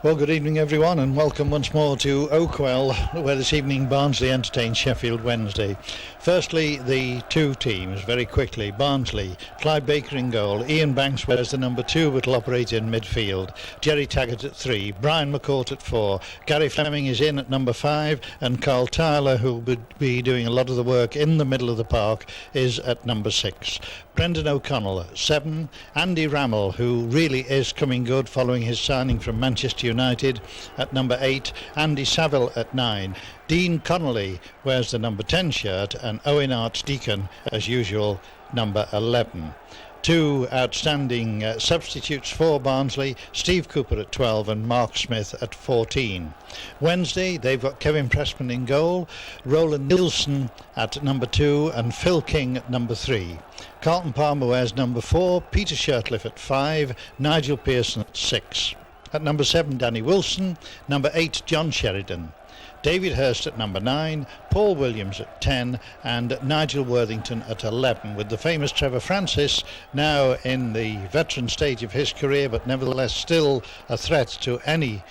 Well, good evening everyone, and welcome once more to Oakwell, where this evening Barnsley entertains Sheffield Wednesday. Firstly, the two teams, very quickly. Barnsley, Clive Baker in goal, Ian Banks wears the number 2 but will operate in midfield, Jerry Taggart at 3, Brian McCourt at 4, Gary Fleming is in at number 5, and Carl Tyler, who will be doing a lot of the work in the middle of the park, is at number 6. Brendan O'Connell at 7, Andy Rammell, who really is coming good following his signing from Manchester United, at number 8, Andy Saville at 9, Dean Connolly wears the number 10 shirt, and Owen Archdeacon, as usual, number 11. Two outstanding substitutes for Barnsley, Steve Cooper at 12 and Mark Smith at 14. Wednesday, they've got Kevin Pressman in goal, Roland Nielsen at number 2 and Phil King at number 3. Carlton Palmer wears number 4, Peter Shirtliff at 5, Nigel Pearson at 6. At number 7, Danny Wilson, number 8, John Sheridan. David Hurst at number 9, Paul Williams at 10 and Nigel Worthington at 11, with the famous Trevor Francis now in the veteran stage of his career, but nevertheless still a threat to any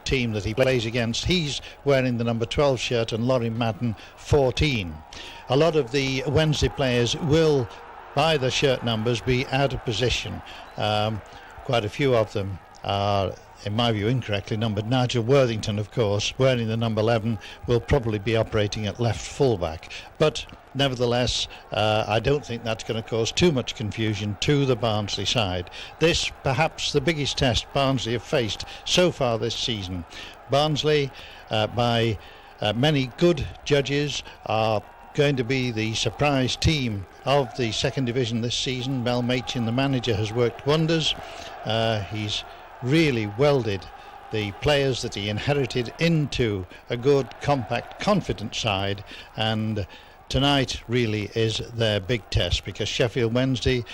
team that he plays against. He's wearing the number 12 shirt and Laurie Madden 14. A lot of the Wednesday players will, by the shirt numbers, be out of position. Quite a few of them are, in my view, incorrectly numbered. Nigel Worthington, of course, wearing the number 11, will probably be operating at left fullback. But nevertheless, I don't think that's going to cause too much confusion to the Barnsley side. This, perhaps the biggest test Barnsley have faced so far this season. Barnsley, by many good judges, are going to be the surprise team of the second division this season. Mel Machin, the manager, has worked wonders. He's really welded the players that he inherited into a good, compact, confident side, and tonight really is their big test, because Sheffield Wednesday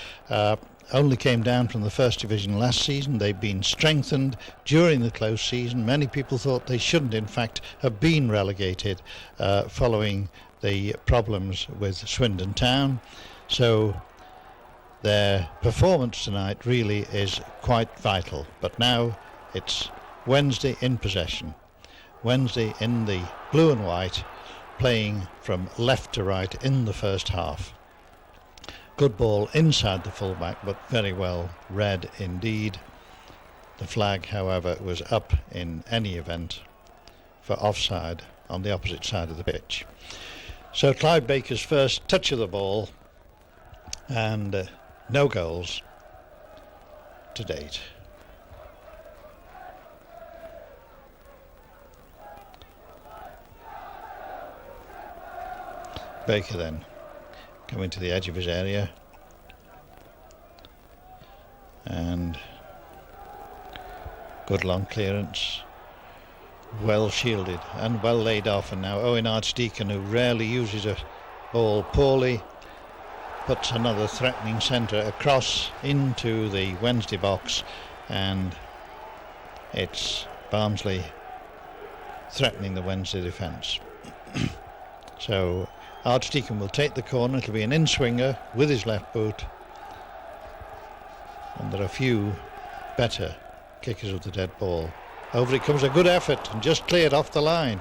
only came down from the first division last season. They've been strengthened during the close season. Many people thought they shouldn't, in fact, have been relegated following the problems with Swindon Town. So their performance tonight really is quite vital. But now it's Wednesday in possession. Wednesday in the blue and white, playing from left to right in the first half. Good ball inside the fullback, but very well read indeed. The flag, however, was up in any event for offside on the opposite side of the pitch. So Clive Baker's first touch of the ball, and no goals to date. Baker then coming to the edge of his area, and good long clearance, well shielded and well laid off, and now Owen Archdeacon, who rarely uses a ball poorly, puts another threatening centre across into the Wednesday box, and it's Barnsley threatening the Wednesday defence. So Archdeacon will take the corner. It'll be an in-swinger with his left boot, and there are few better kickers of the dead ball. Over it comes, a good effort, and just cleared off the line,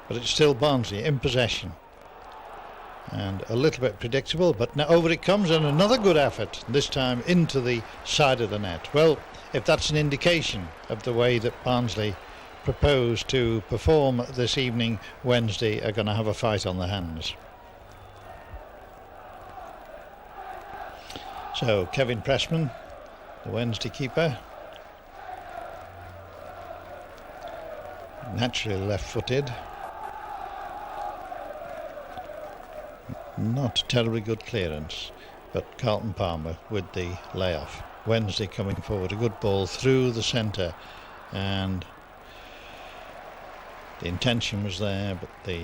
but it's still Barnsley in possession. And a little bit predictable, but now over it comes, and another good effort, this time into the side of the net. Well, if that's an indication of the way that Barnsley propose to perform this evening, Wednesday are going to have a fight on their hands. So Kevin Pressman, the Wednesday keeper, naturally left-footed. Not terribly good clearance, but Carlton Palmer with the layoff. Wednesday coming forward, a good ball through the centre, and the intention was there, but the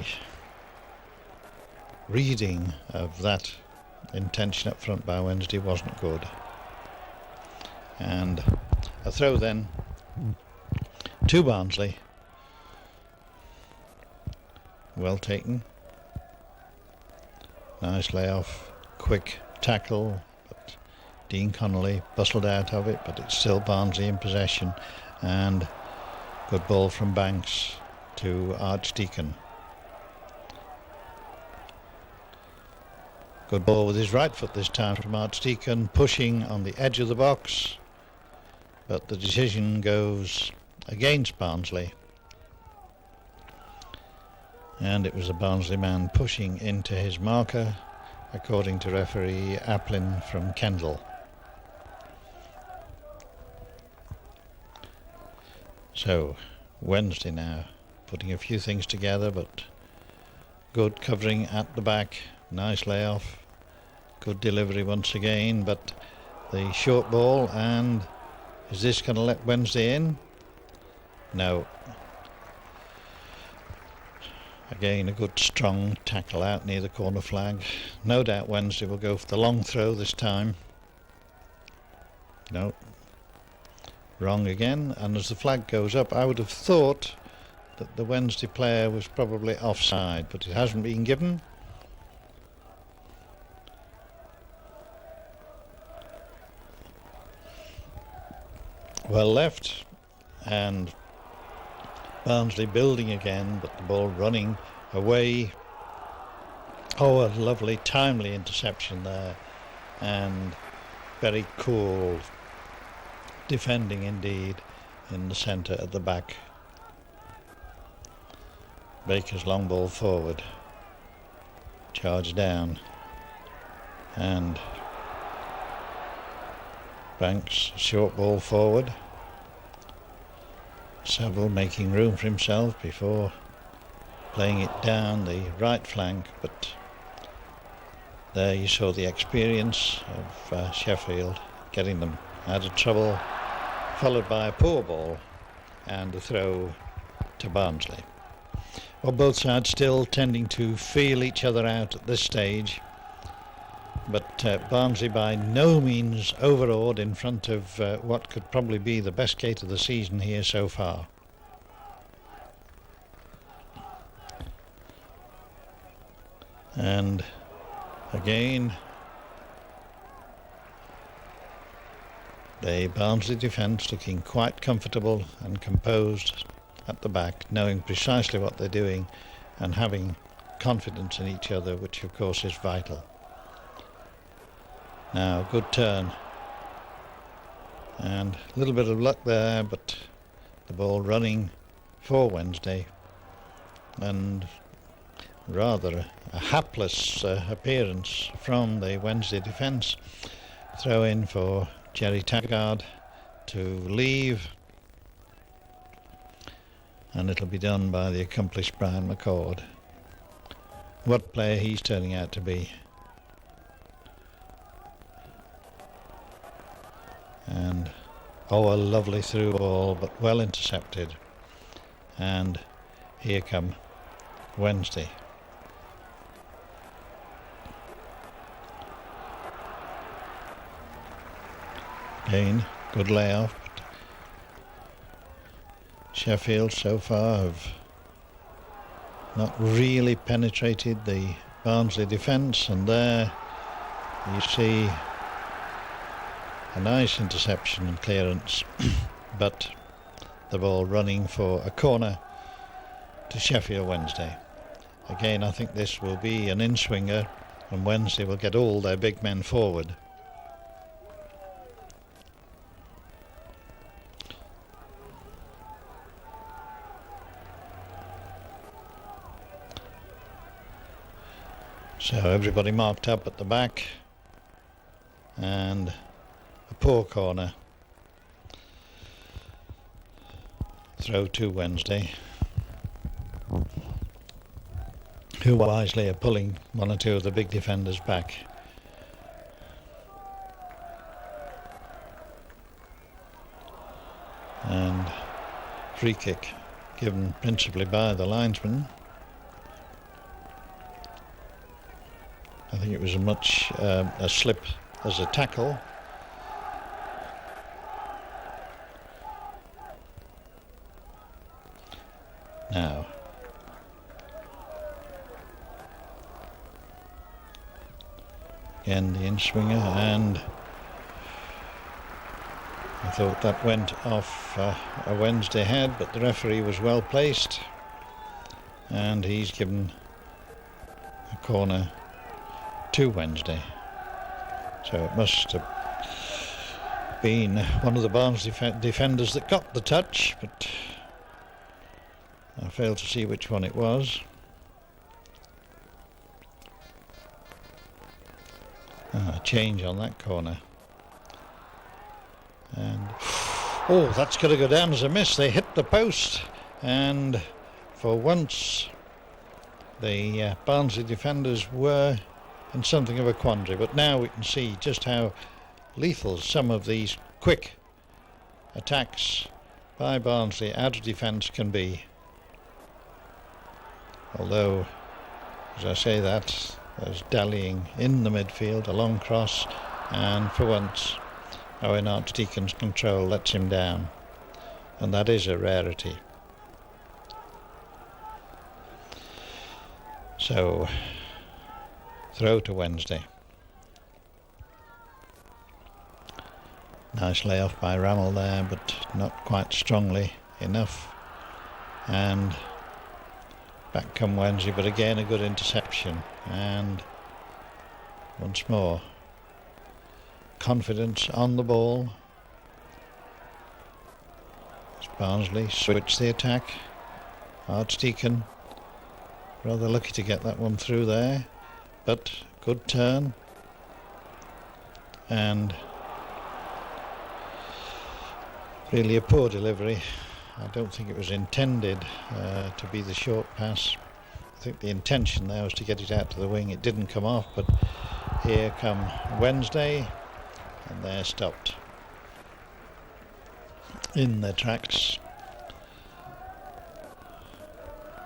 reading of that intention up front by Wednesday wasn't good. And a throw then to Barnsley. Well taken. Nice layoff, quick tackle, but Dean Connolly bustled out of it, but it's still Barnsley in possession. and good ball from Banks to Archdeacon. Good ball with his right foot this time from Archdeacon, pushing on the edge of the box, but the decision goes against Barnsley, and it was a Barnsley man pushing into his marker, according to referee Applin from Kendal. So Wednesday now putting a few things together, but good covering at the back, nice layoff, good delivery once again, but the short ball, and is this going to let Wednesday in? No. Again, a good strong tackle out near the corner flag. No doubt Wednesday will go for the long throw this time. No. Wrong again, and as the flag goes up, I would have thought that the Wednesday player was probably offside, but it hasn't been given. Well left, and Barnsley building again, but the ball running away. Oh, a lovely timely interception there, and very cool defending indeed in the centre at the back. Baker's long ball forward, charge down, and Banks short ball forward. Saville making room for himself before playing it down the right flank, but there you saw the experience of Sheffield getting them out of trouble, followed by a poor ball and a throw to Barnsley. Well, both sides still tending to feel each other out at this stage, but Barnsley by no means overawed in front of what could probably be the best gate of the season here so far. And again, the Barnsley defence looking quite comfortable and composed at the back, knowing precisely what they're doing and having confidence in each other, which of course is vital. Now, good turn, and a little bit of luck there, but the ball running for Wednesday, and rather a hapless appearance from the Wednesday defence. Throw in for Jerry Taggart to leave, and it'll be done by the accomplished Brian McCord. What player he's turning out to be. And oh, a lovely through ball, but well intercepted, and here come Wednesday. Again, good layoff, but Sheffield so far have not really penetrated the Barnsley defence, and there you see a nice interception and clearance, but the ball running for a corner to Sheffield Wednesday. Again, I think this will be an in-swinger, and Wednesday will get all their big men forward. So everybody marked up at the back, and a poor corner. Throw to Wednesday, who wisely are pulling one or two of the big defenders back. And free kick given principally by the linesman. I think it was as much a slip as a tackle. Now, again the in-swinger, and I thought that went off a Wednesday head, but the referee was well placed and he's given a corner to Wednesday. So it must have been one of the Barnsley defenders that got the touch, but I failed to see which one it was. A change on that corner. And oh, that's going to go down as a miss. They hit the post, and for once the Barnsley defenders were in something of a quandary, but now we can see just how lethal some of these quick attacks by Barnsley out of defence can be. Although, as I say that, there's dallying in the midfield, a long cross, and for once Owen Archdeacon's control lets him down, and that is a rarity. So, throw to Wednesday. Nice layoff by Rammell there, but not quite strongly enough. And back come Wednesday, but again a good interception. And once more, confidence on the ball. As Barnsley switch the attack. Archdeacon rather lucky to get that one through there, but good turn. And really a poor delivery. I don't think it was intended to be the short pass. I think the intention there was to get it out to the wing. It didn't come off, but here come Wednesday, and they're stopped in their tracks.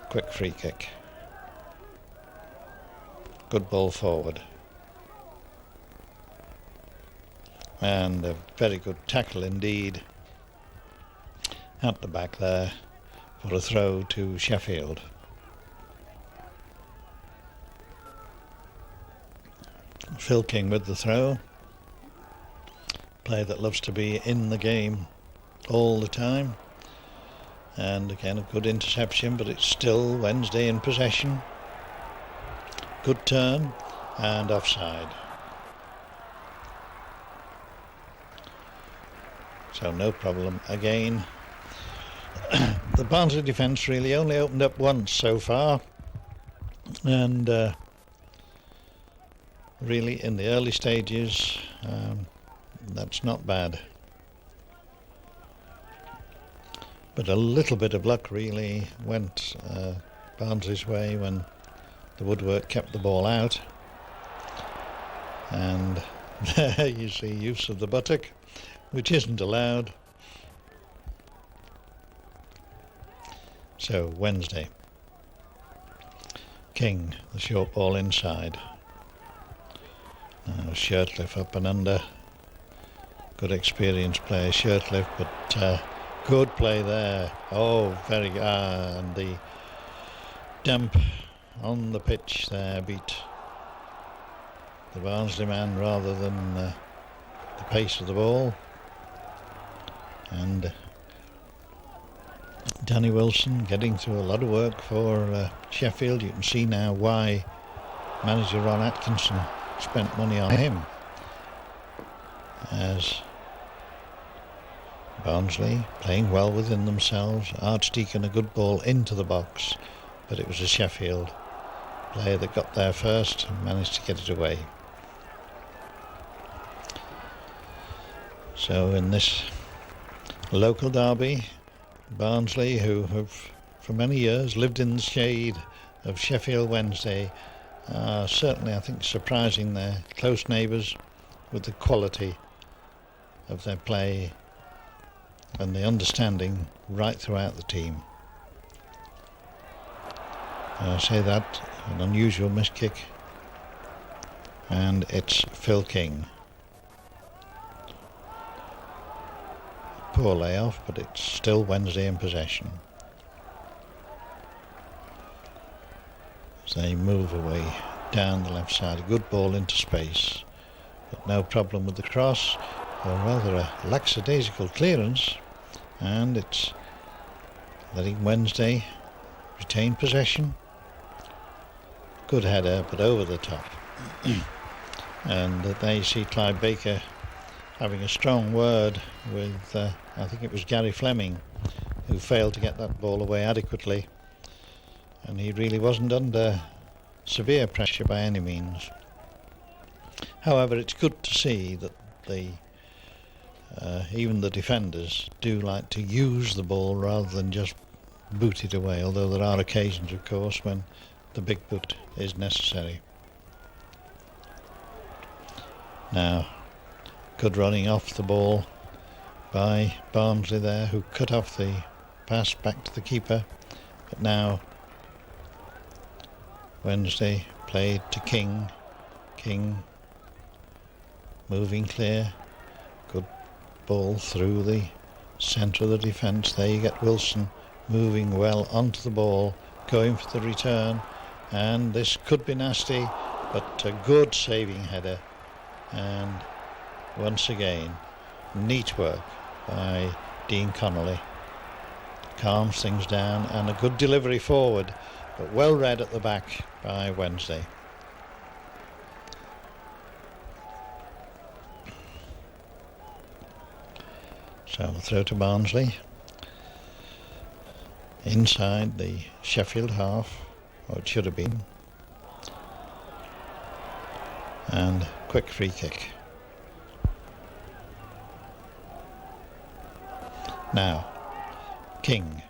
Quick free kick. Good ball forward. And a very good tackle indeed at the back there for a throw to Sheffield. Phil King with the throw. Player that loves to be in the game all the time. And again a good interception, but it's still Wednesday in possession. Good turn and offside. So no problem again. The Barnsley defence really only opened up once so far, and really in the early stages that's not bad. But a little bit of luck really went Barnsley's way when the woodwork kept the ball out. And there you see use of the buttock, which isn't allowed. So Wednesday. King, the short ball inside. Shirtliff up and under. Good experienced player, Shirtliff, but good play there. Oh, very good. And the damp on the pitch there beat the Barnsley man rather than the pace of the ball. And Danny Wilson getting through a lot of work for Sheffield. You can see now why manager Ron Atkinson spent money on him, as Barnsley playing well within themselves. Archdeacon a good ball into the box, but it was a Sheffield player that got there first and managed to get it away. So in this local derby, Barnsley, who have for many years lived in the shade of Sheffield Wednesday, are certainly, I think, surprising their close neighbours with the quality of their play and the understanding right throughout the team. I say that, an unusual miss kick, and it's Phil King. Poor layoff, but it's still Wednesday in possession. As they move away down the left side, a good ball into space, but no problem with the cross, or rather a lackadaisical clearance, and it's letting Wednesday retain possession. Good header, but over the top. And there you see Clive Baker having a strong word with, I think it was Gary Fleming, who failed to get that ball away adequately. And he really wasn't under severe pressure by any means. However, it's good to see that even the defenders do like to use the ball rather than just boot it away, although there are occasions, of course, when the big boot is necessary. Now, good running off the ball by Barnsley there, who cut off the pass back to the keeper. But now Wednesday played to King. King moving clear. Good ball through the centre of the defence. There you get Wilson moving well onto the ball, going for the return. And this could be nasty, but a good saving header. And once again, neat work by Dean Connolly. Calms things down, and a good delivery forward, but well read at the back by Wednesday. So the throw to Barnsley. Inside the Sheffield half, or it should have been. And quick free kick. Now, King.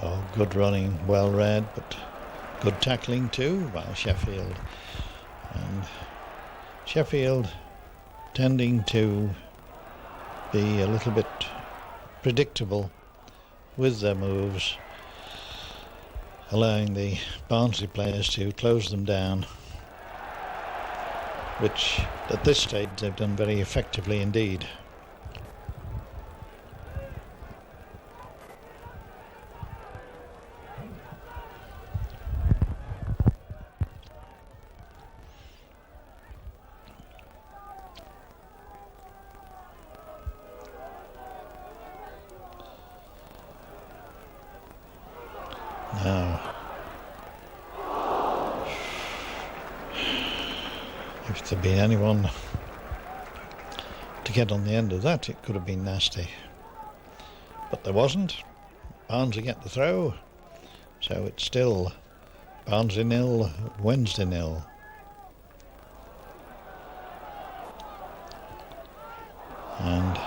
Oh, good running, well read, but good tackling too by Sheffield. And Sheffield tending to be a little bit predictable with their moves, allowing the Barnsley players to close them down, which at this stage they've done very effectively indeed. Now, if there'd been anyone to get on the end of that, it could have been nasty. But there wasn't. Barnsley get the throw. So it's still Barnsley 0, Wednesday 0. And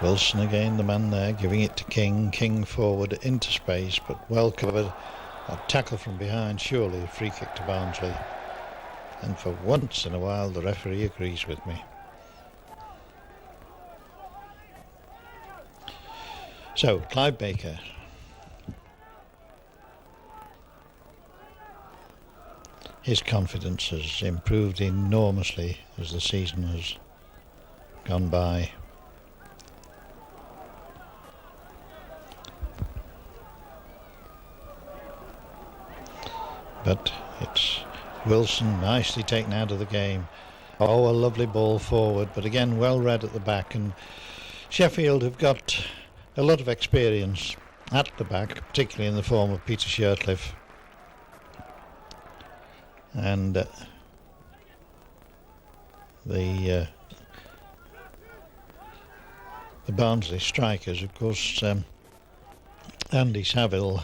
Wilson again, the man there, giving it to King. King forward into space, but well covered. A tackle from behind, surely a free kick to Barnsley. And for once in a while, the referee agrees with me. So, Clive Baker. His confidence has improved enormously as the season has gone by. But it's Wilson nicely taken out of the game. Oh, a lovely ball forward, but again well read at the back. And Sheffield have got a lot of experience at the back, particularly in the form of Peter Shirtliff. And the Barnsley strikers, of course, Andy Saville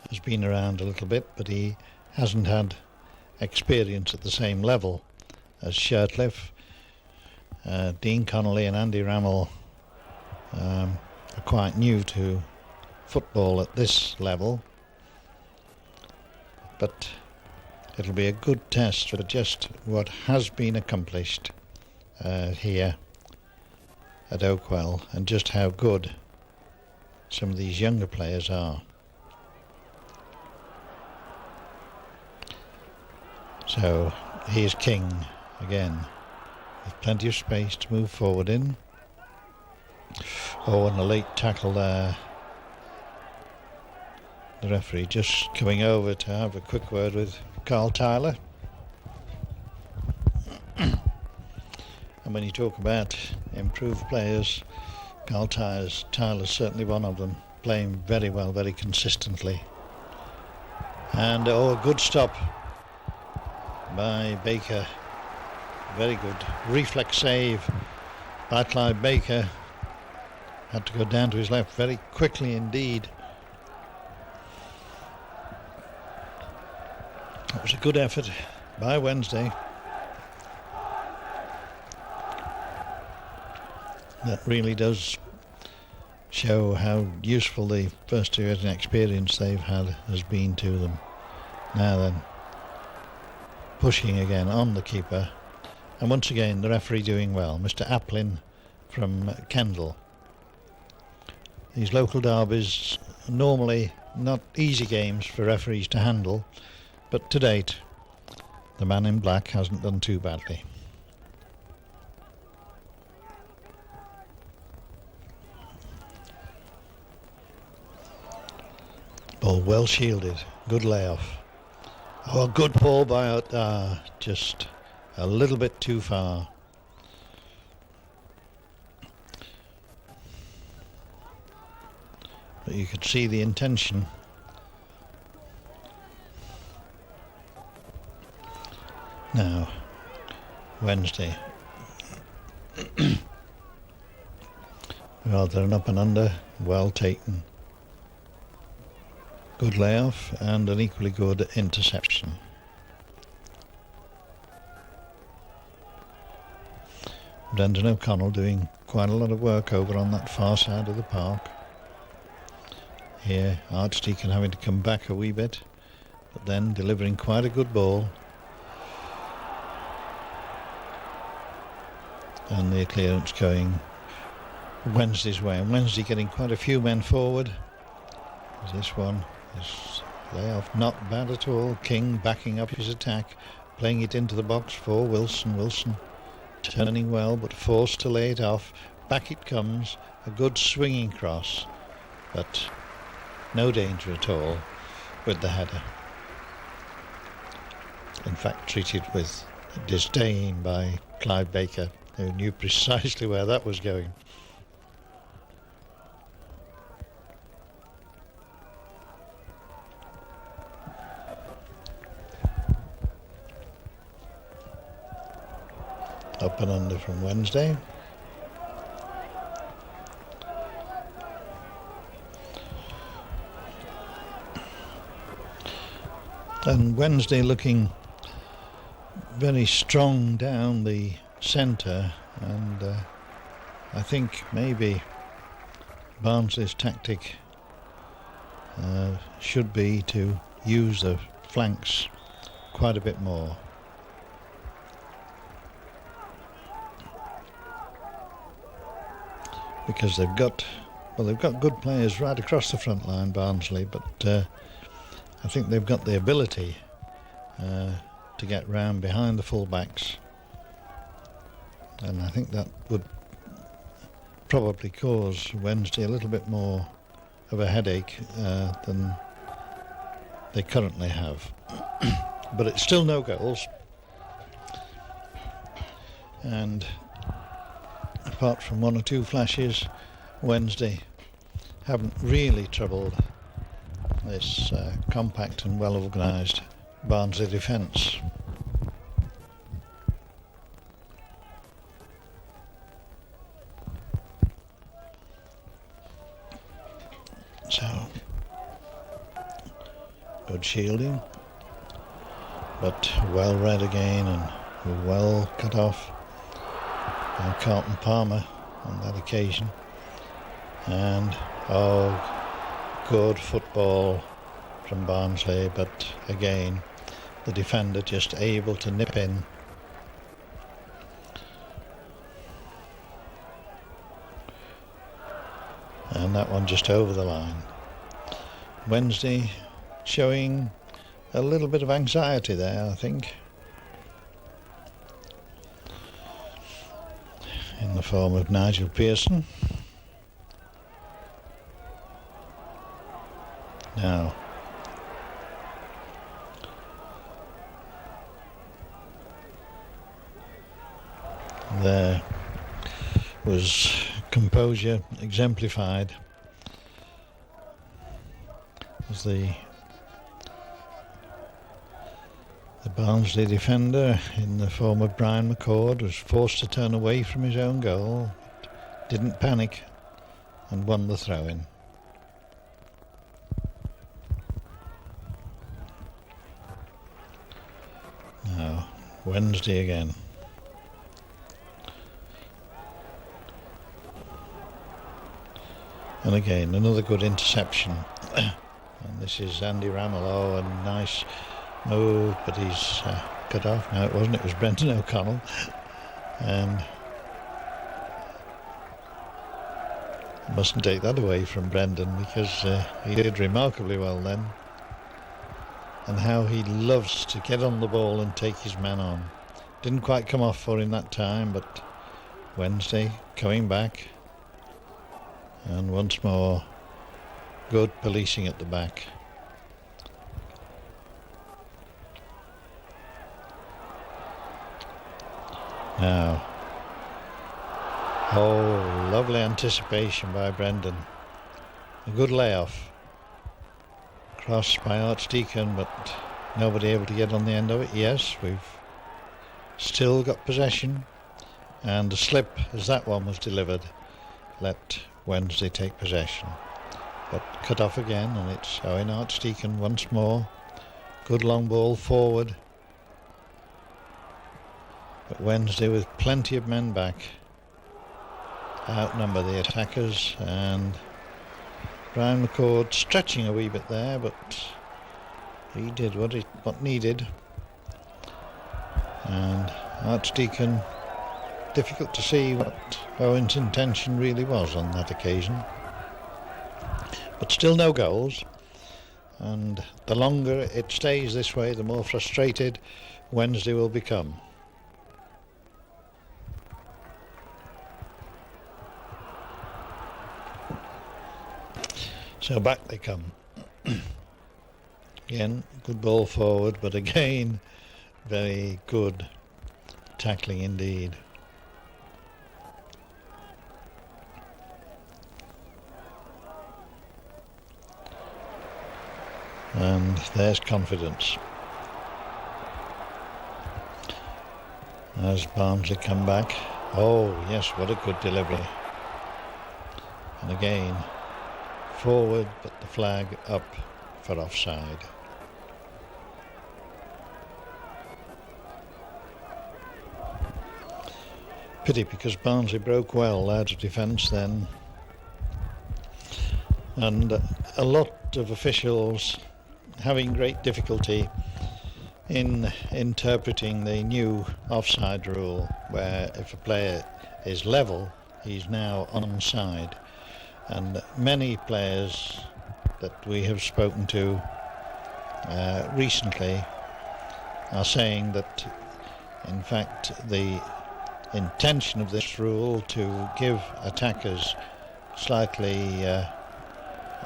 has been around a little bit, but he hasn't had experience at the same level as Shirtliff. Dean Connolly and Andy Rammell are quite new to football at this level, but it'll be a good test for just what has been accomplished here at Oakwell, and just how good some of these younger players are. So here's King again, with plenty of space to move forward in. Oh, and a late tackle there. The referee just coming over to have a quick word with Carl Tyler. And when you talk about improved players, Carl Tyler's certainly one of them, playing very well, very consistently. And a good stop by Baker. Very good reflex save by Clive Baker. Had to go down to his left very quickly indeed. It was a good effort by Wednesday. That really does show how useful the first division experience they've had has been to them. Now then, pushing again on the keeper, and once again the referee doing well, Mr. Applin from Kendal. These local derbies are normally not easy games for referees to handle, but to date the man in black hasn't done too badly. Ball well shielded, good layoff. Oh, good ball by just a little bit too far. But you could see the intention. Now, Wednesday. Rather an up and under, well taken. Good layoff and an equally good interception. Brendan O'Connell doing quite a lot of work over on that far side of the park. Here Archdeacon having to come back a wee bit, but then delivering quite a good ball. And the clearance going Wednesday's way, and Wednesday getting quite a few men forward. This one is layoff, not bad at all. King backing up his attack, playing it into the box for Wilson. Wilson turning well, but forced to lay it off. Back it comes, a good swinging cross, but no danger at all with the header. In fact, treated with disdain by Clive Baker, who knew precisely where that was going. Up and under from Wednesday. And Wednesday looking very strong down the centre, and I think maybe Barnsley's tactic should be to use the flanks quite a bit more. Because they've got good players right across the front line, Barnsley, but I think they've got the ability to get round behind the full-backs, and I think that would probably cause Wednesday a little bit more of a headache than they currently have. But it's still no goals, and apart from one or two flashes, Wednesday haven't really troubled this compact and well organised Barnsley defence. So, good shielding, but well read again and well cut off by Carlton Palmer on that occasion. And good football from Barnsley, but again the defender just able to nip in. And that one just over the line. Wednesday showing a little bit of anxiety there, I think, in the form of Nigel Pearson. Now, was composure exemplified as the Barnsley defender in the form of Brian McCord was forced to turn away from his own goal, didn't panic and won the throw-in. Now Wednesday again. And again another good interception. And this is Andy Ramelow, a nice move, but he's cut off. No, it was Brendan O'Connell. And mustn't take that away from Brendan, because he did remarkably well then. And how he loves to get on the ball and take his man on. Didn't quite come off for him that time, but Wednesday coming back. And once more, good policing at the back. Now, oh, lovely anticipation by Brendan. A good layoff. Crossed by Archdeacon, but nobody able to get on the end of it. Yes, we've still got possession. And a slip, as that one was delivered, let Wednesday take possession. But cut off again, and it's Owen Archdeacon once more. Good long ball forward. But Wednesday, with plenty of men back, outnumber the attackers, and Brian McCord stretching a wee bit there, but he did what needed. And Archdeacon, difficult to see what Owen's intention really was on that occasion. But still no goals, and the longer it stays this way, the more frustrated Wednesday will become. So back they come. Again, good ball forward, but again, very good tackling indeed. And there's confidence. As Barnsley come back. Oh yes, what a good delivery. And again, forward, but the flag up for offside. Pity, because Barnsley broke well out of defence then, and a lot of officials having great difficulty in interpreting the new offside rule, where if a player is level, he's now onside. And many players that we have spoken to recently are saying that, in fact, the intention of this rule to give attackers slightly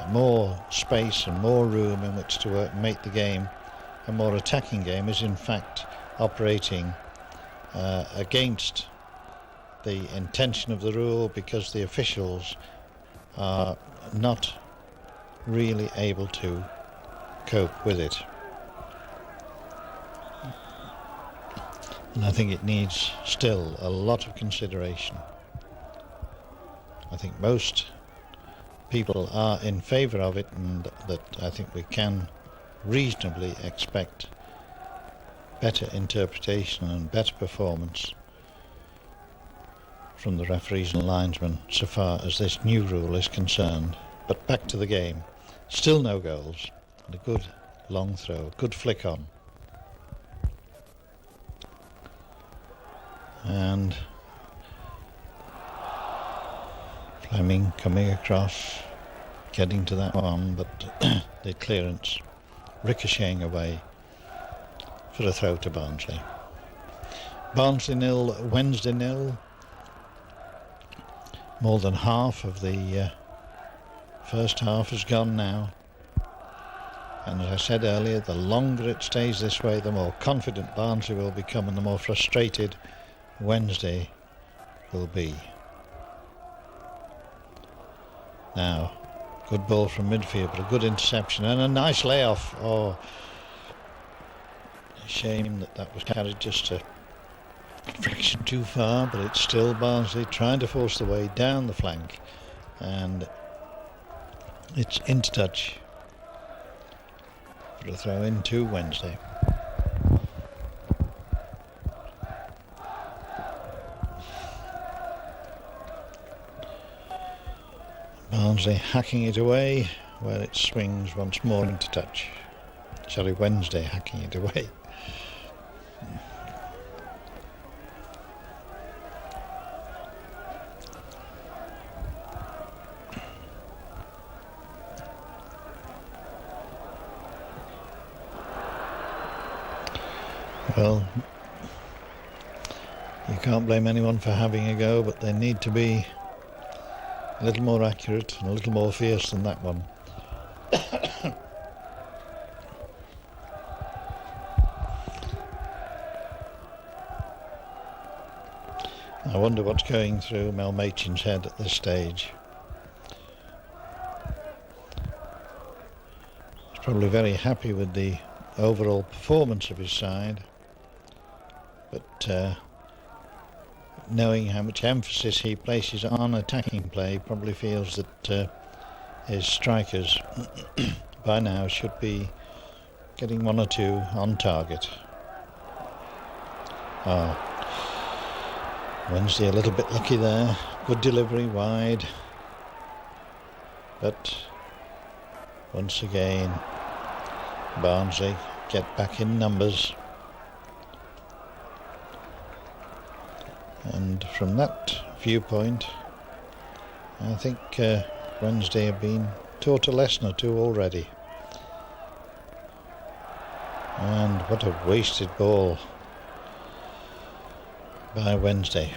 more space and more room in which to make the game a more attacking game is in fact operating against the intention of the rule, because the officials are not really able to cope with it. And I think it needs still a lot of consideration. I think most people are in favour of it, and that I think we can reasonably expect better interpretation and better performance from the referees and linesmen so far as this new rule is concerned. But back to the game. Still no goals, and a good long throw, good flick on. And Fleming coming across, getting to that one, but the clearance ricocheting away for a throw to Barnsley. Barnsley 0, Wednesday 0. More than half of the first half has gone now. And as I said earlier, the longer it stays this way, the more confident Barnsley will become, and the more frustrated Wednesday will be. Now, good ball from midfield, but a good interception and a nice layoff. Oh, shame that was carried just a fraction too far, but it's still Barnsley trying to force the way down the flank, and it's into touch for a throw in to Wednesday. Barnsley hacking it away where it swings once more into touch. Sorry, Wednesday hacking it away. Well, you can't blame anyone for having a go, but they need to be a little more accurate and a little more fierce than that one. I wonder what's going through Mel Machin's head at this stage. He's probably very happy with the overall performance of his side, but knowing how much emphasis he places on attacking play, probably feels that his strikers by now should be getting one or two on target. Oh, Wednesday a little bit lucky there. Good delivery wide, but once again Barnsley get back in numbers. And from that viewpoint, I think Wednesday have been taught a lesson or two already. And what a wasted ball by Wednesday.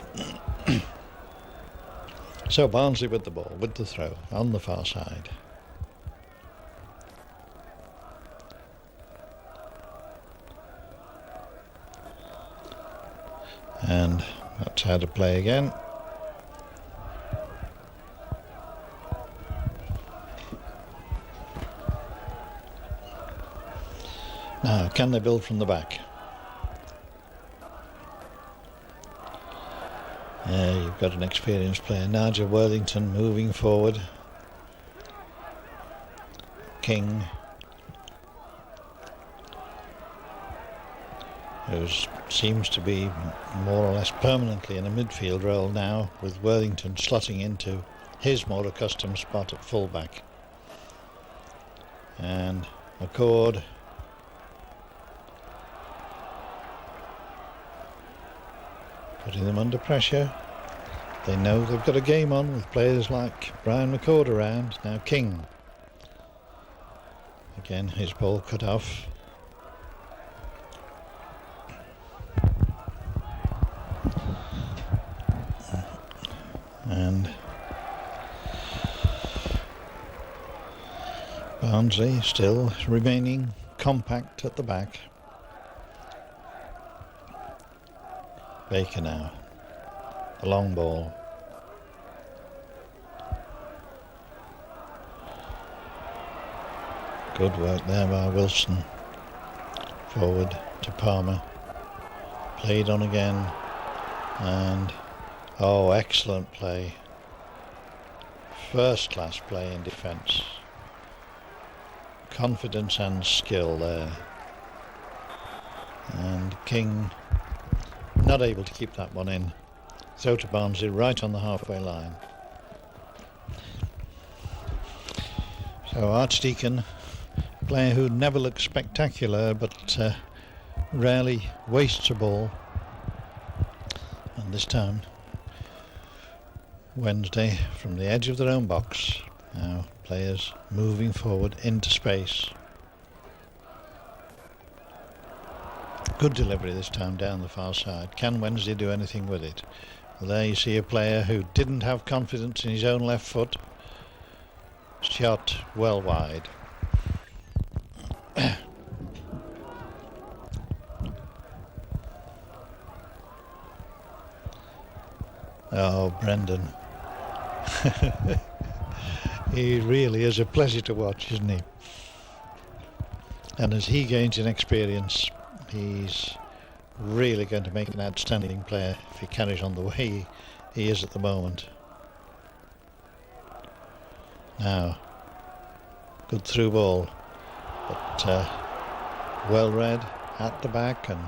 So Barnsley with the ball, with the throw, on the far side. And that's how to play again. Now, can they build from the back? You've got an experienced player, Nigel Worthington, moving forward. King, who seems to be more or less permanently in a midfield role now, with Worthington slotting into his more accustomed spot at fullback. And McCord putting them under pressure. They know they've got a game on with players like Brian McCord around. Now King. Again, his ball cut off. And Barnsley still remaining compact at the back. Baker now, the long ball. Good work there by Wilson. Forward to Palmer. Played on again, and oh, excellent play. First class play in defence. Confidence and skill there. And King not able to keep that one in. Throw to Barnsley right on the halfway line. So Archdeacon, player who never looks spectacular but rarely wastes a ball. And this time Wednesday from the edge of their own box. Now players moving forward into space. Good delivery this time down the far side. Can Wednesday do anything with it? Well, there you see a player who didn't have confidence in his own left foot. Shot well wide. Oh, Brendan. He really is a pleasure to watch, isn't he? And as he gains in experience, he's really going to make an outstanding player if he carries on the way he is at the moment. Now, good through ball, but well read at the back, and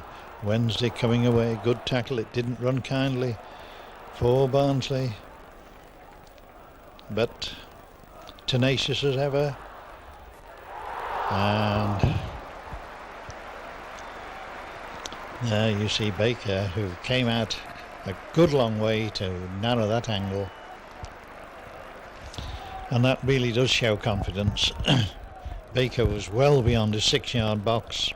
Wednesday coming away. Good tackle. It didn't run kindly for Barnsley, but tenacious as ever. And there you see Baker, who came out a good long way to narrow that angle. And that really does show confidence. Baker was well beyond his 6-yard box,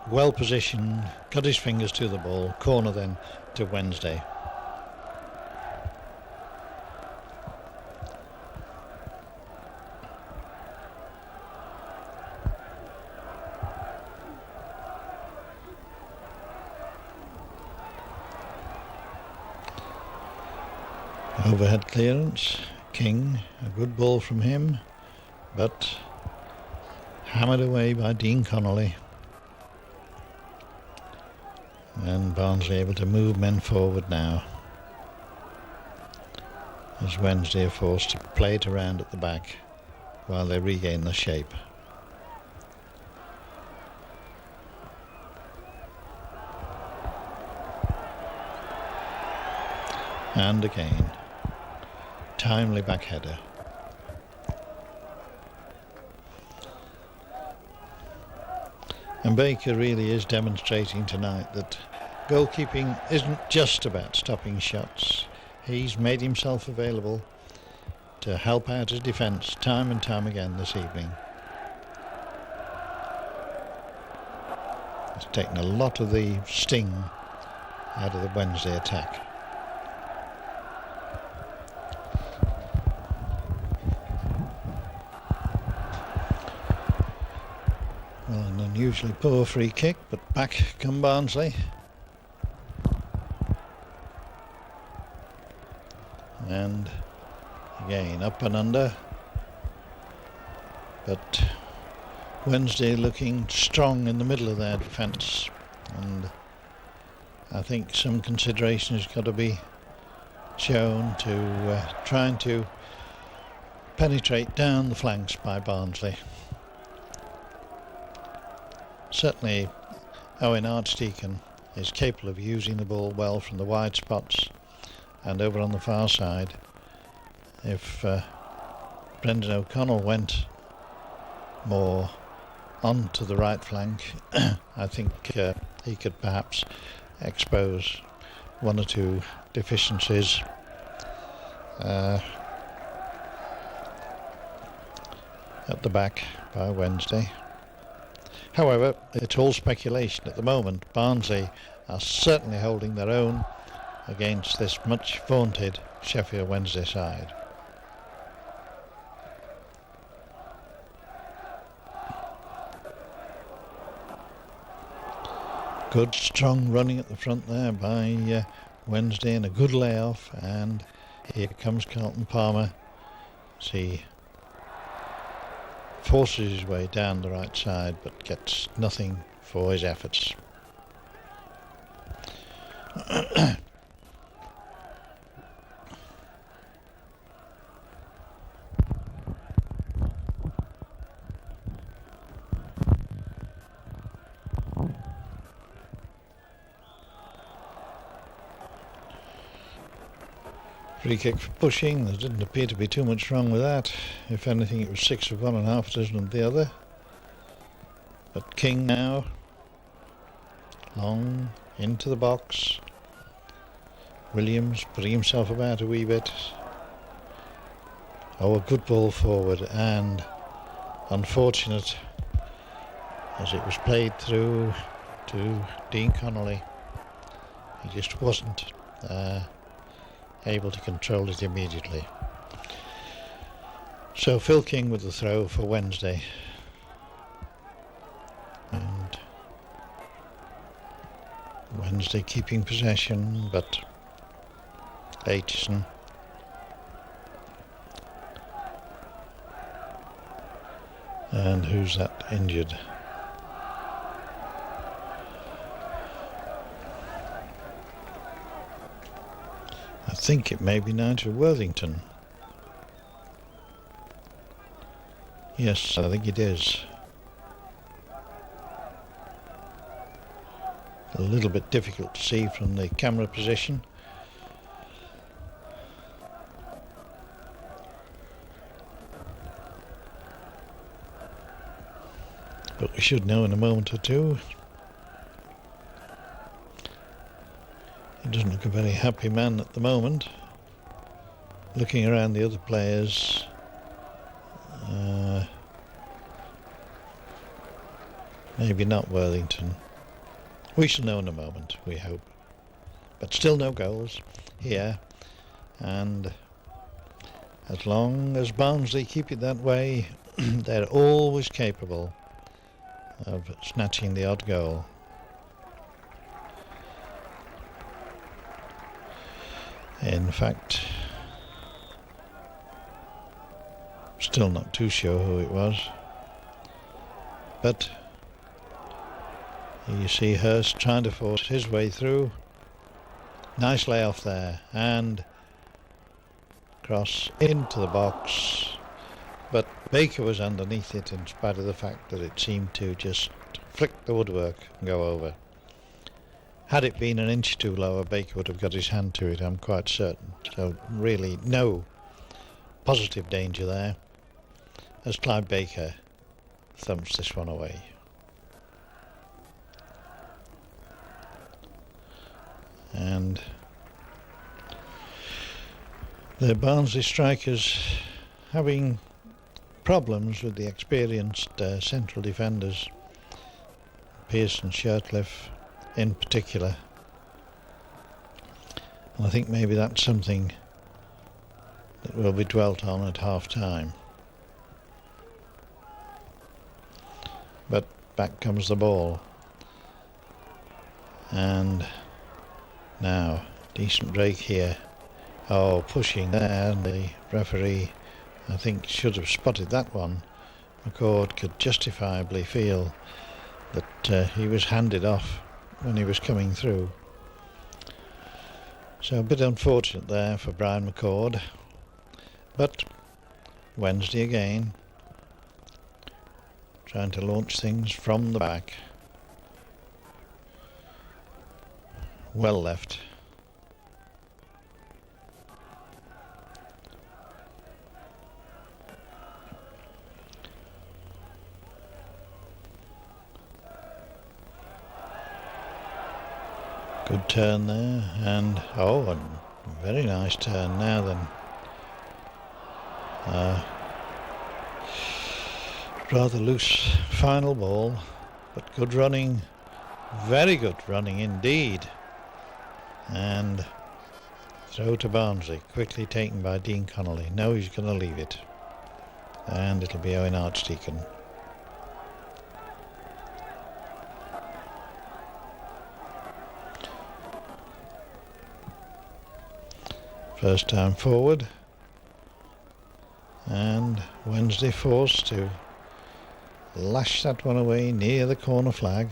well positioned, got his fingers to the ball, corner then to Wednesday. Overhead clearance, King, a good ball from him, but hammered away by Dean Connolly. And Barnsley able to move men forward now, as Wednesday are forced to play it around at the back while they regain the shape. And again, timely back header. And Baker really is demonstrating tonight that goalkeeping isn't just about stopping shots. He's made himself available to help out his defence time and time again this evening. He's taken a lot of the sting out of the Wednesday attack. Well, an unusually poor free kick, but back come Barnsley. And again up and under, but Wednesday looking strong in the middle of their defence, and I think some consideration has got to be shown to trying to penetrate down the flanks by Barnsley. Certainly Owen Archdeacon is capable of using the ball well from the wide spots, and over on the far side, if Brendan O'Connell went more onto the right flank, I think he could perhaps expose one or two deficiencies at the back by Wednesday. However, it's all speculation at the moment. Barnsley are certainly holding their own against this much vaunted Sheffield Wednesday side. Good strong running at the front there by Wednesday, and a good layoff, and here comes Carlton Palmer. See, forces his way down the right side but gets nothing for his efforts. Free kick for pushing. There didn't appear to be too much wrong with that. If anything, it was 6 of one and half a dozen of the other. But King now, long into the box. Williams putting himself about a wee bit. Oh, a good ball forward, and unfortunate as it was played through to Dean Connolly. He just wasn't able to control it immediately. So Phil King with the throw for Wednesday. And Wednesday keeping possession, but Aitchison And who's that injured? I think it may be Nigel Worthington. Yes, I think it is. A little bit difficult to see from the camera position. But we should know in a moment or two. He doesn't look a very happy man at the moment. Looking around the other players. Maybe not Worthington. We shall know in a moment, we hope. But still no goals here. And as long as Barnsley keep it that way, they're always capable of snatching the odd goal. In fact, still not too sure who it was, but you see Hurst trying to force his way through. Nice layoff there, and cross into the box, but Baker was underneath it in spite of the fact that it seemed to just flick the woodwork and go over. Had it been an inch too lower, Baker would have got his hand to it, I'm quite certain. So really no positive danger there, as Clive Baker thumps this one away. And the Barnsley strikers having problems with the experienced central defenders, Pearson, Shirtliff in particular. And I think maybe that's something that will be dwelt on at half time. But back comes the ball. And now, decent break here. Oh, pushing there, and the referee, I think, should have spotted that one. McCord could justifiably feel that he was handed off when he was coming through. So a bit unfortunate there for Brian McCord. But Wednesday again, trying to launch things from the back. Well left. Good turn there, and a very nice turn now then. Rather loose final ball, but good running, very good running indeed. And throw to Barnsley, quickly taken by Dean Connolly. No, he's going to leave it, and it'll be Owen Archdeacon. First time forward, and Wednesday forced to lash that one away near the corner flag.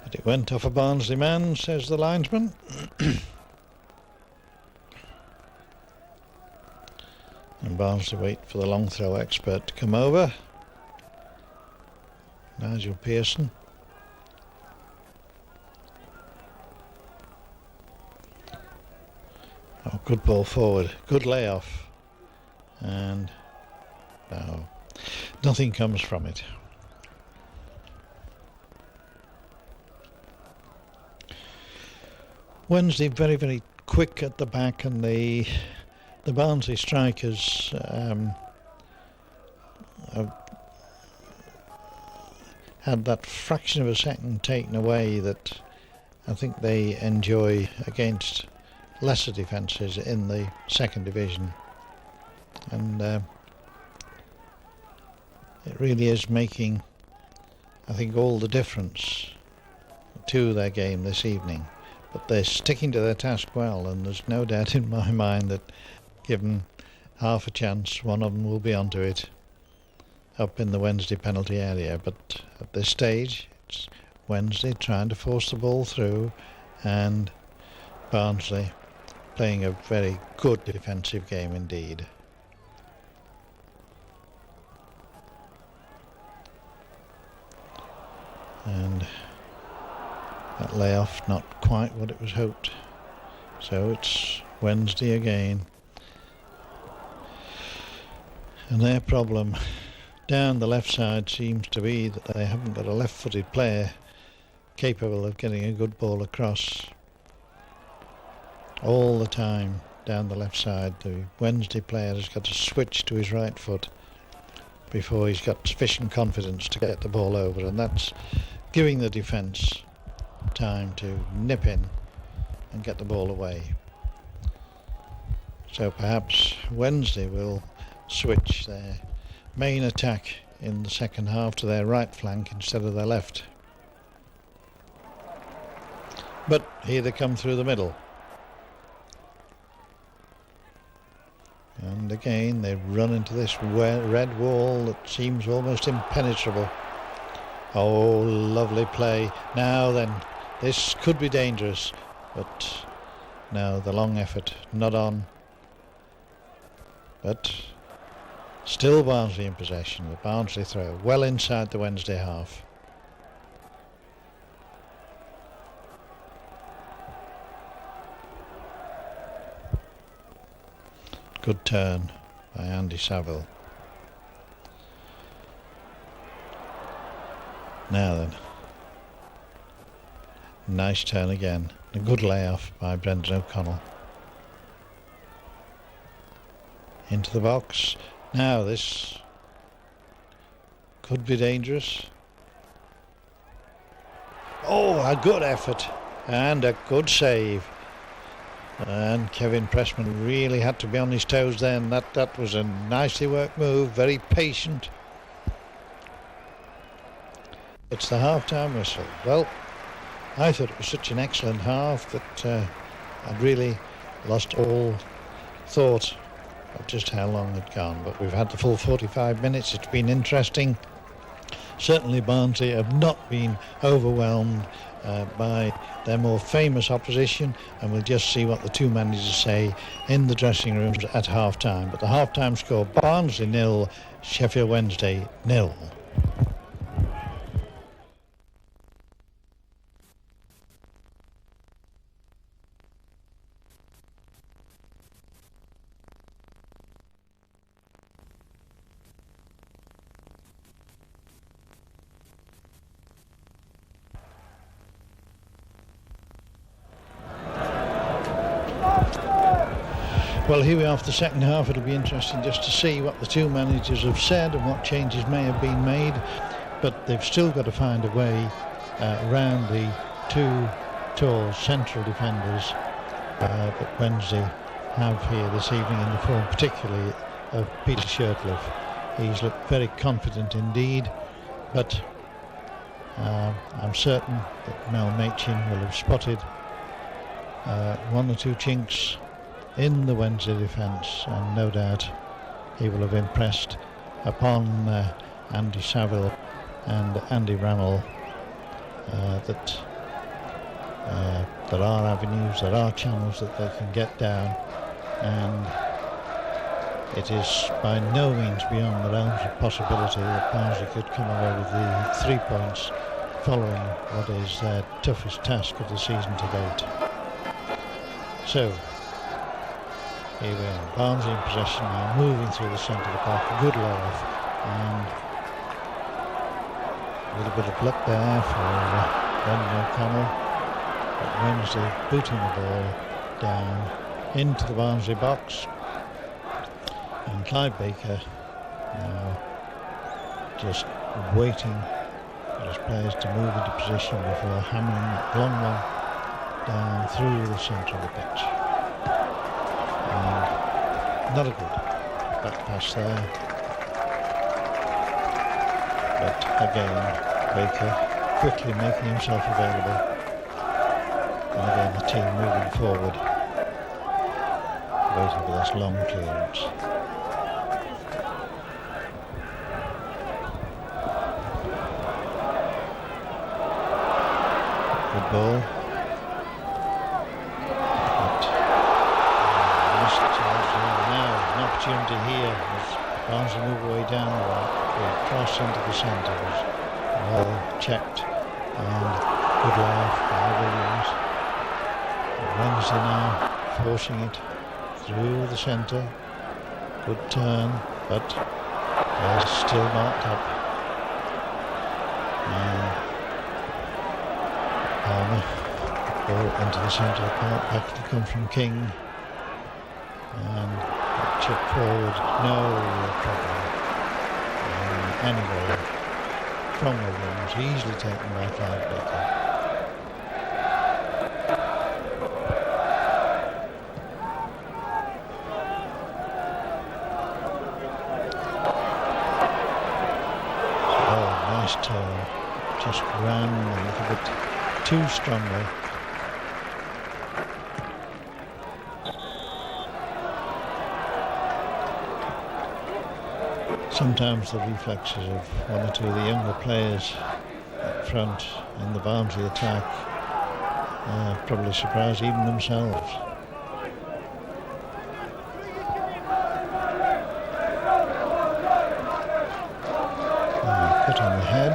But it went off a Barnsley man, says the linesman. And Barnsley wait for the long throw expert to come over. Nigel Pearson. Oh, good ball forward, good layoff, and no, nothing comes from it. Wednesday very, very quick at the back, and the Barnsley strikers have had that fraction of a second taken away that I think they enjoy against lesser defences in the second division, and it really is making, I think, all the difference to their game this evening. But they're sticking to their task well, and there's no doubt in my mind that given half a chance one of them will be onto it up in the Wednesday penalty area, but at this stage it's Wednesday trying to force the ball through, and Barnsley playing a very good defensive game indeed. And that layoff not quite what it was hoped, so it's Wednesday again. And their problem down the left side seems to be that they haven't got a left-footed player capable of getting a good ball across all the time down the left side. The Wednesday player has got to switch to his right foot before he's got sufficient confidence to get the ball over, and that's giving the defence time to nip in and get the ball away. So perhaps Wednesday will switch their main attack in the second half to their right flank instead of their left. But here they come through the middle. And again they run into this red wall that seems almost impenetrable. Oh, lovely play. Now then, this could be dangerous, but now the long effort not on. But still Barnsley in possession. The Barnsley throw well inside the Wednesday half. Good turn by Andy Saville. Now then, nice turn again. A good layoff by Brendan O'Connell. Into the box. Now this could be dangerous. Oh, a good effort and a good save. And Kevin Pressman really had to be on his toes then. That was a nicely worked move, very patient. It's the half-time whistle. Well, I thought it was such an excellent half that I'd really lost all thought of just how long it had gone. But we've had the full 45 minutes. It's been interesting. Certainly Barnsley have not been overwhelmed by their more famous opposition, and we'll just see what the two managers say in the dressing rooms at half-time. But the half-time score, Barnsley 0, Sheffield Wednesday 0. Well, here we are for the second half. It'll be interesting just to see what the two managers have said and what changes may have been made, but they've still got to find a way around the two tall central defenders that Wednesday have here this evening, in the form particularly of Peter Shirtliff. He's looked very confident indeed, but I'm certain that Mel Machin will have spotted one or two chinks in the Wednesday defence, and no doubt he will have impressed upon Andy Saville and Andy Rannell that there are avenues, there are channels that they can get down, and it is by no means beyond the realms of possibility that Barnsley could come away with the 3 points following what is their toughest task of the season to date. So here we are, Barnsley in possession now, moving through the centre of the park, a good layoff, and a little bit of luck there for Brendan O'Connell, but Wednesday booting the ball down into the Barnsley box, and Clive Baker now just waiting for his players to move into position before hammering that long one down through the centre of the pitch. Not a good back pass there, but again Baker quickly making himself available, and again the team moving forward, waiting for this long clearance. ball. But now an opportunity here as Barnsley move away down the right. The cross into the centre was well checked and good laugh by Williams. Wednesday now forcing it through the centre. Good turn, but still marked up. Palmer, ball into the centre of the park, back to come from King, and chip forward, no real problem. Anyway, from Williams, easily taken by Clive Baker. Turn, just ran a little bit too strongly. Sometimes the reflexes of one or two of the younger players up front in the Barnsley attack probably surprise even themselves. On the head.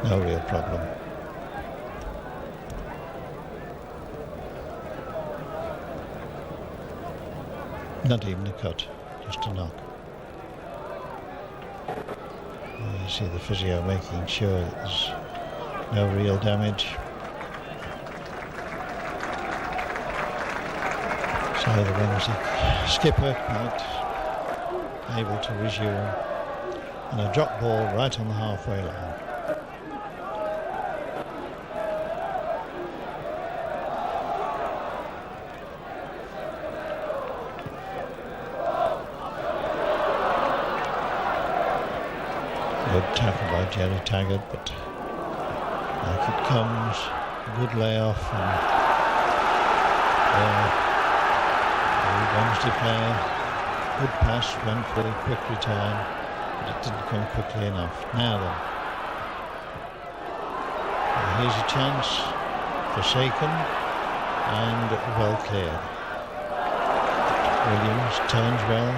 No real problem. Not even a cut, just a knock. You see the physio making sure that there's no real damage. So the Wednesday skipper quite able to resume, and a drop ball right on the halfway line. Good tackle by Jerry Taggart, but like it comes, a good layoff and Wednesday player, good pass, went for a quick return, but it didn't come quickly enough. Now then, here's a chance, forsaken and well cleared. Williams turns well,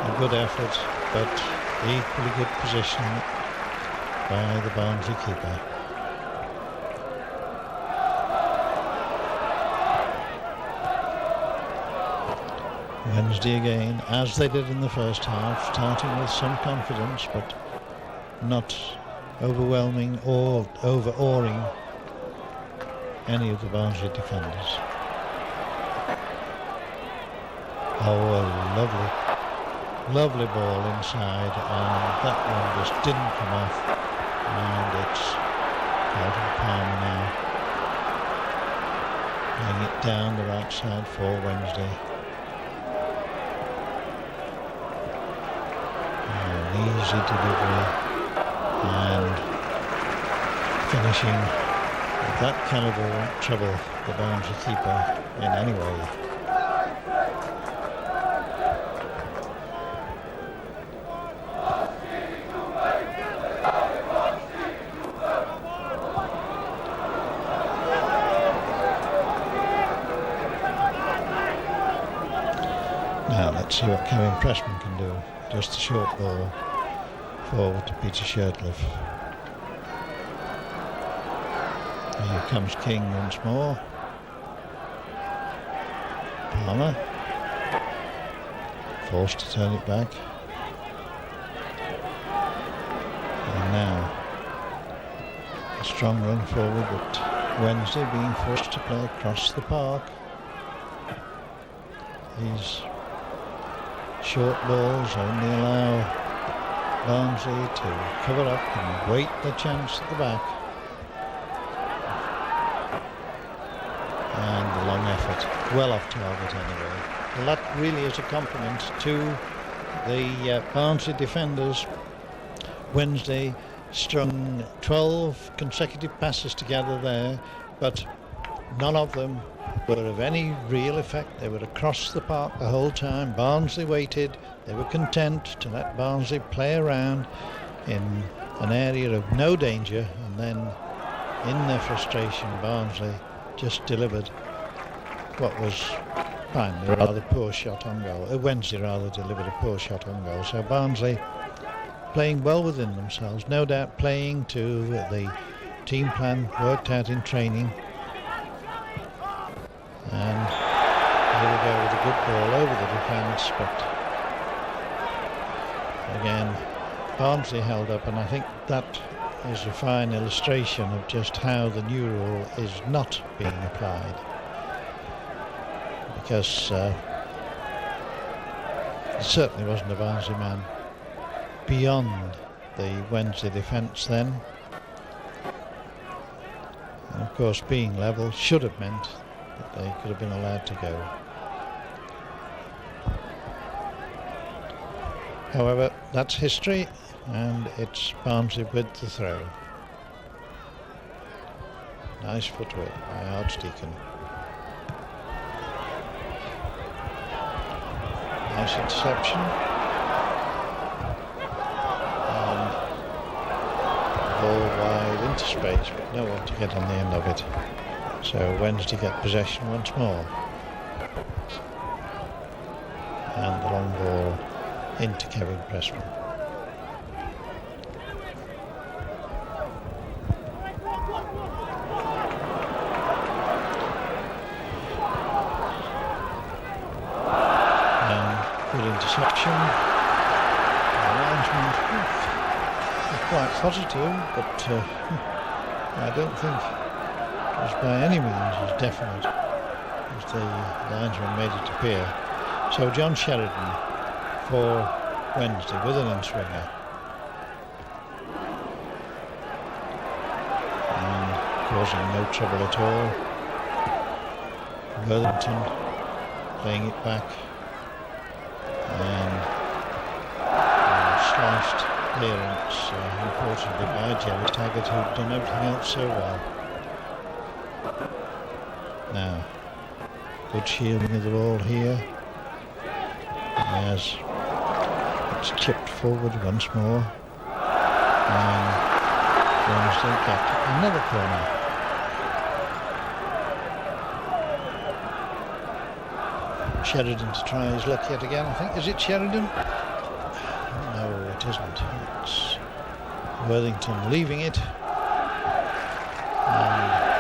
a good effort, but equally good position by the Barnsley keeper. Wednesday again, as they did in the first half, starting with some confidence, but not overwhelming or overawing any of the Barnsley defenders. Oh, a lovely ball inside, and that one just didn't come off, and it's out of Palmer now, laying it down the right side for Wednesday. Easy delivery and finishing with that calibre won't trouble the Barnsley keeper in any way. Now let's see what Kevin Pressman can do. Just a short ball forward to Peter Shirtliff. Here comes King once more. Palmer forced to turn it back. And now a strong run forward, but Wednesday being forced to play across the park. These short balls only allow Barnsley to cover up and wait the chance at the back. And the long effort, well off target anyway. Well, that really is a compliment to the Barnsley defenders. Wednesday strung 12 consecutive passes together there, but none of them were of any real effect. They were across the park the whole time. Barnsley waited. They were content to let Barnsley play around in an area of no danger, and then in their frustration Barnsley just delivered what was finally a rather poor shot on goal. Wednesday rather delivered a poor shot on goal. So Barnsley playing well within themselves, no doubt playing to the team plan worked out in training. And here we go with a good ball over the defence, but again Barnsley held up, and I think that is a fine illustration of just how the new rule is not being applied, because it certainly wasn't a Barnsley man beyond the Wednesday defence then, and of course being level should have meant that they could have been allowed to go. However, that's history, and it's Barnsley with the throw. Nice footwork by Archdeacon. Nice interception. And ball wide into space, but no one to get on the end of it. So Wednesday get possession once more. And the long ball into Kevin Pressman. Good interception. The linesman quite positive, but I don't think it was by any means as definite as the linesman made it appear. So John Sheridan for Wednesday with an in-swinger. And causing no trouble at all. Worthington playing it back. And sliced clearance, unfortunately, by Jerry Taggart, who'd done everything else so well. Now, good shielding of the ball here, as it's chipped forward once more, and Wednesday got another corner. Sheridan to try his luck yet again, I think. Is it Sheridan? No, it isn't. It's Worthington leaving it, and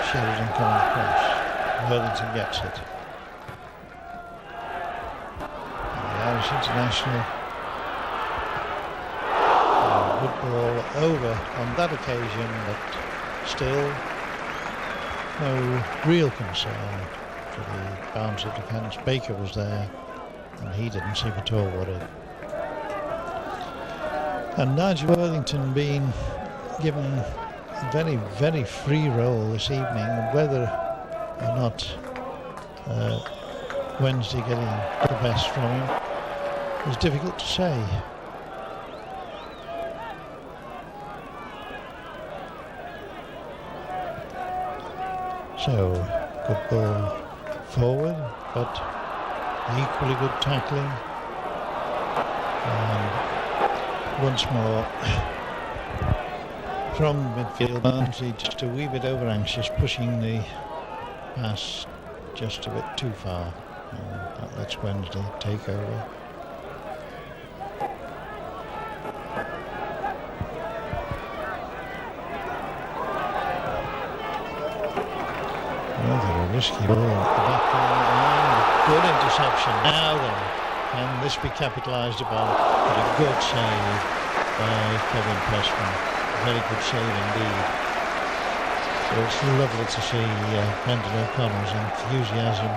Sheridan coming across. Worthington gets it. And the Irish international. Good ball over on that occasion, but still no real concern for the Barnsley defence. Baker was there, and he didn't seem at all worried. And Nigel Worthington being given a very, very free role this evening, whether or not Wednesday getting the best from him is difficult to say. So, good ball forward, but equally good tackling. And once more from midfield, Barnsley just a wee bit over anxious, pushing the pass just a bit too far. And that lets Wednesday take over. Risky ball at the back line, good interception. Now then, can this be capitalised upon? But a good save by Kevin Pressman. Very good save indeed. So it's lovely to see Brendan O'Connor's enthusiasm.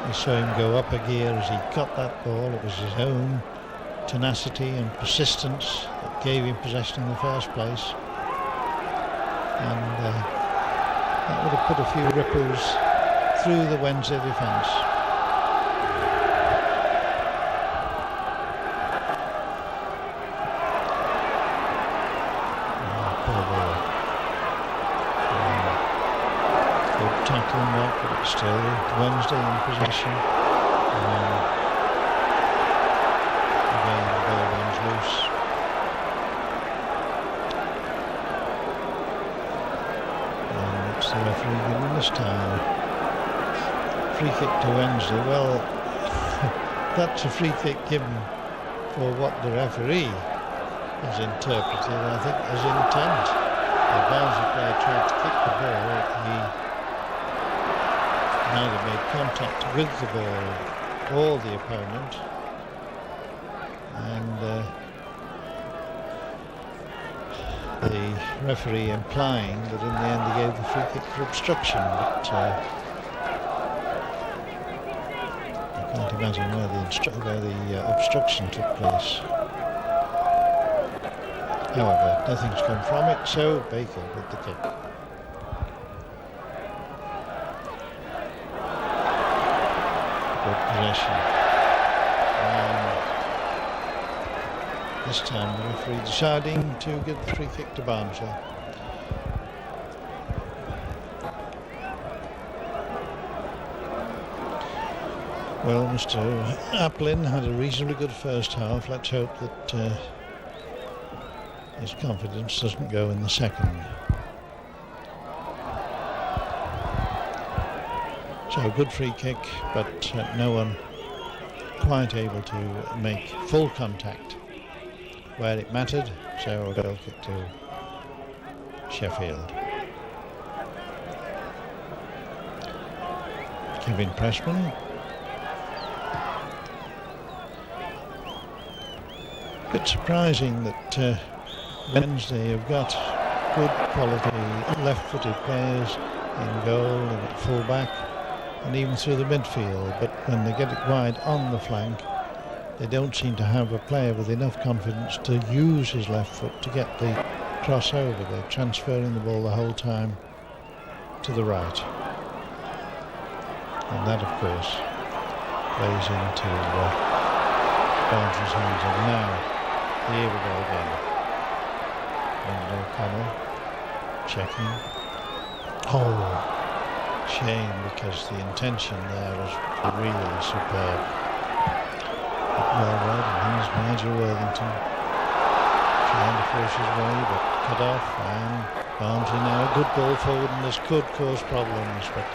You saw him go up a gear as he got that ball. It was his own tenacity and persistence that gave him possession in the first place. And that would have put a few ripples through the Wednesday defence. Poor ball. Good tackling that, but it's still Wednesday in possession. Again, the ball runs loose. And it's the referee giving this time. Free kick to Wednesday. Well, that's a free kick given for what the referee has interpreted, I think, as intent. The Barnsley player tried to kick the ball. He neither made contact with the ball or the opponent, and the referee implying that in the end he gave the free kick for obstruction, but I can't imagine where the obstruction took place. However, nothing's come from it, so Baker with the kick. Good possession. This time the referee deciding to give the free kick to Barnsley. Well, Mr. Applin had a reasonably good first half. Let's hope that his confidence doesn't go in the second. So good free kick, but no one quite able to make full contact where it mattered, so a goal kick to Sheffield. Kevin Pressman. Bit surprising that Wednesday have got good quality left-footed players in goal and at full-back and even through the midfield, but when they get it wide on the flank they don't seem to have a player with enough confidence to use his left foot to get the crossover. They're transferring the ball the whole time to the right, and that of course plays into Barnsley's hands. And now here we go again. And O'Connell checking. Oh, shame, because the intention there was really superb. Well read, and here's Nigel Worthington trying to push his way, but cut off, and Barnsley now a good ball forward, and this could cause problems, but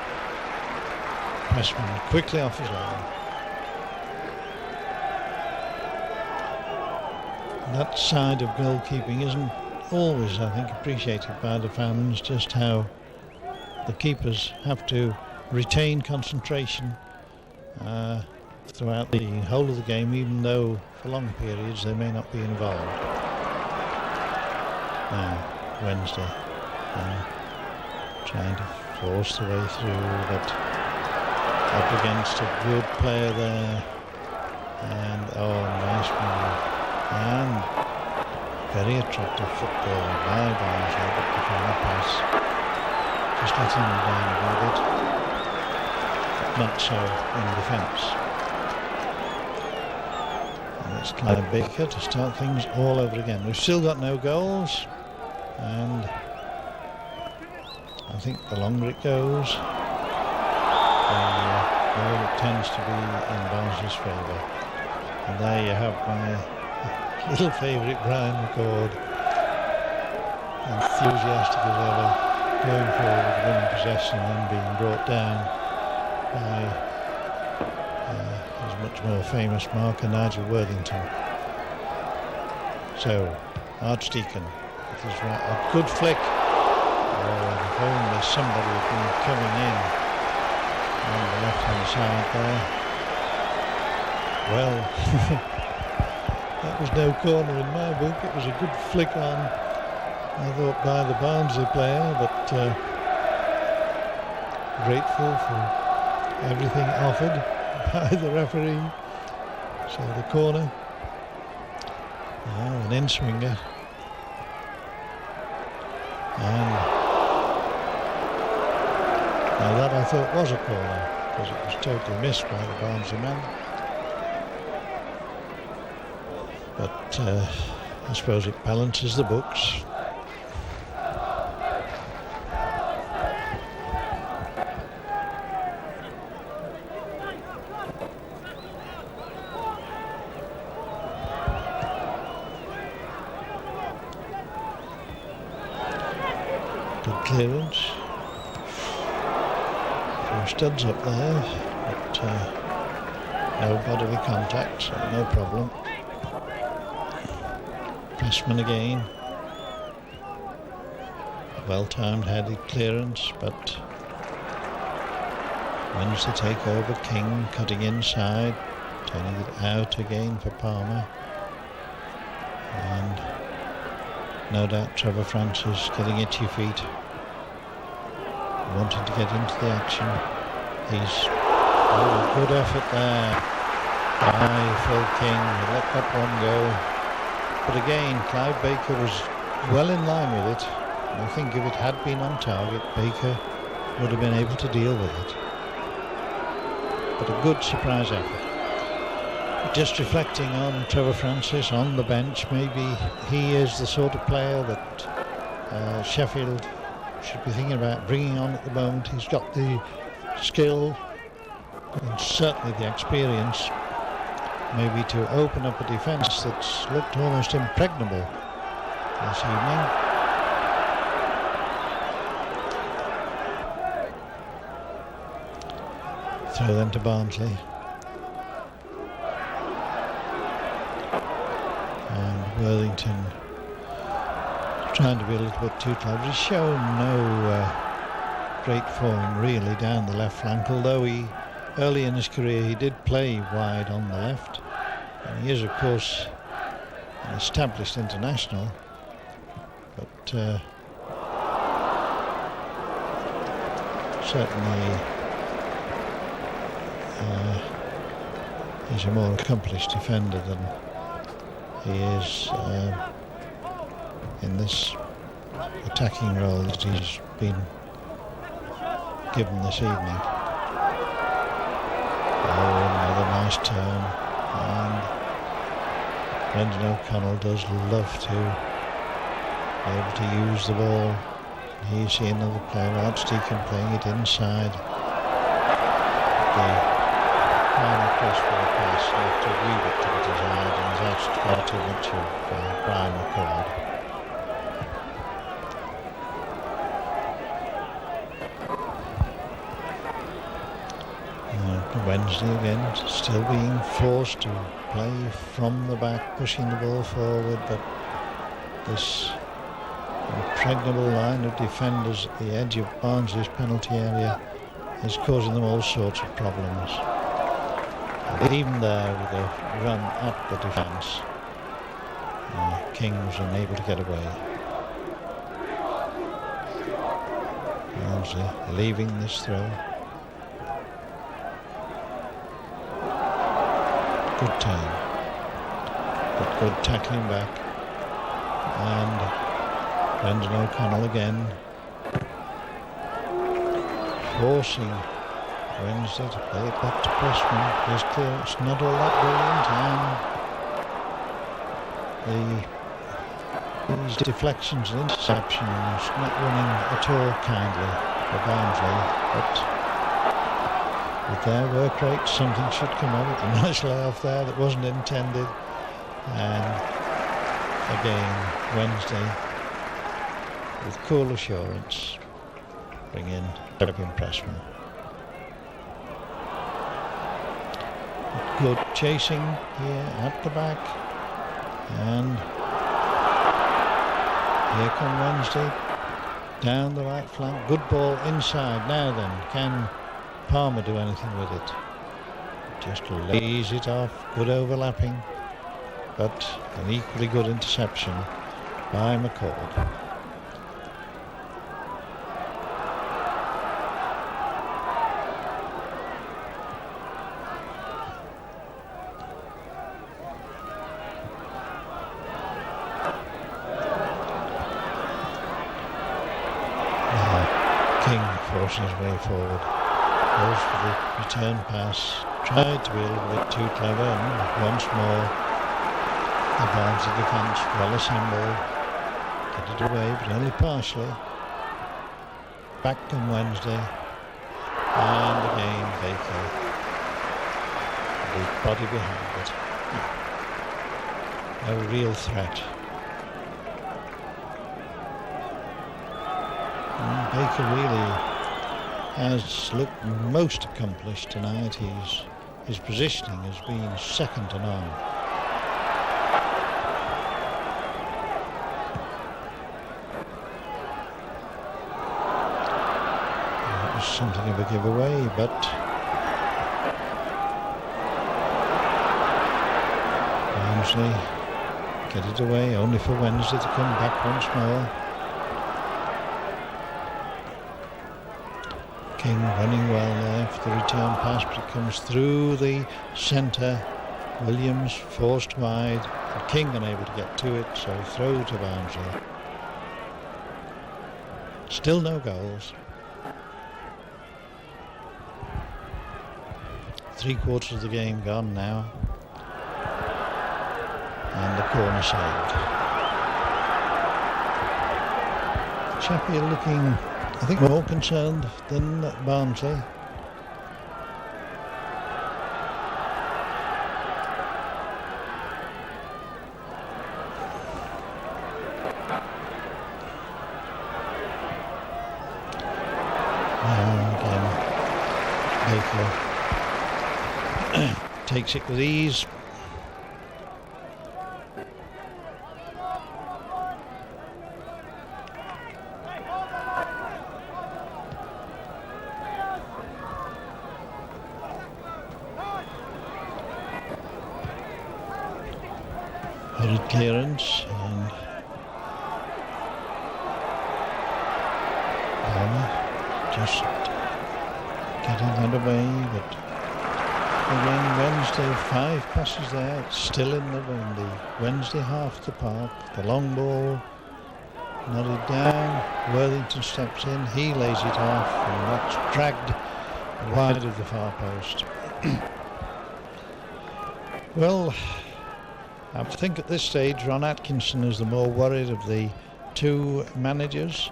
Pressman quickly off his line. That side of goalkeeping isn't always, I think, appreciated by the fans, just how the keepers have to retain concentration throughout the whole of the game, even though for long periods they may not be involved. Now, Wednesday trying to force the way through, but up against a good player there, and nice move. And very attractive football by Barnsley, but the final pass just letting him down a little bit. Not so in defence. And it's Clive Baker to start things all over again. We've still got no goals, and I think the longer it goes, the more it tends to be in Barnsley's favour. And there you have my little favourite Brian McCord, enthusiastic as ever, going forward, winning possession and then being brought down by his much more famous marker Nigel Worthington. So Archdeacon with his right, a good flick. Oh, if only somebody had been coming in on the left hand side there. Well, that was no corner in my book. It was a good flick on, I thought, by the Barnsley player, but grateful for everything offered by the referee. So the corner. Now an in-swinger. And now that I thought was a corner, because it was totally missed by the Barnsley man. But I suppose it balances the books. Good clearance. A few studs up there, but no bodily contact, so no problem. Pressman again. Well-timed headed clearance, but wins the takeover. King cutting inside, turning it out again for Palmer. And no doubt Trevor Francis getting itchy feet, wanting to get into the action. He's good effort there by Phil King. He let that one go, but again Clive Baker was well in line with it. And I think if it had been on target, Baker would have been able to deal with it. But a good surprise effort. Just reflecting on Trevor Francis on the bench, maybe he is the sort of player that Sheffield should be thinking about bringing on at the moment. He's got the skill and certainly the experience maybe to open up a defence that's looked almost impregnable this evening. Throw then to Barnsley. And Worthington trying to be a little bit too clever. He's shown no great form really down the left flank, although early in his career he did play wide on the left. And he is of course an established international, but certainly he's a more accomplished defender than he is in this attacking role that he's been given this evening. Oh, another nice turn, and Brendan O'Connell does love to be able to use the ball. Here you see another player, Archdeacon, playing it inside. The final cross for the pass, you have to weave it to the desired, and he's asked far too much of Brian McCord. Wednesday again, still being forced to play from the back, pushing the ball forward, but this impregnable line of defenders at the edge of Barnsley's penalty area is causing them all sorts of problems. And even there, with a run at the defence, King was unable to get away. Barnsley leaving this throw. Good turn, but good tackling back, and Brendan O'Connell again forcing Wednesday to play it back to Pressman. His clearance not all that brilliant, and these deflections and interceptions not running at all kindly for Barnsley, but with their work rate, something should come of it. A nice layoff there that wasn't intended. And again, Wednesday, with cool assurance, bring in Kevin Pressman. Good chasing here at the back. And here come Wednesday, down the right flank. Good ball inside. Now then, can Palmer do anything with it? Just lays it off. Good overlapping, but an equally good interception by McCord. King forcing his way forward. Goes for the return pass, tried to be a little bit too clever, and once more the Barnsley defence well assembled, get it away but only partially. Back on Wednesday, and again Baker, the body behind it. No real threat. Baker really has looked most accomplished tonight. His positioning has been second to none. It was something of a giveaway, but Barnsley get it away, only for Wednesday to come back once more. King running well there for the return pass, but it comes through the centre. Williams forced wide, and King unable to get to it, so throw to Barnsley. Still no goals. 3/4 of the game gone now, and the corner saved. Sheffield looking, I think, more concerned than Barnsley. Now again, Baker takes it with ease. Hurried clearance, and Palmer just getting that away, but again Wednesday, 5 passes there, it's still in the Wednesday half of the park. The long ball nodded down, Worthington steps in, he lays it off, and that's dragged wide of the far post. Well, I think at this stage Ron Atkinson is the more worried of the two managers.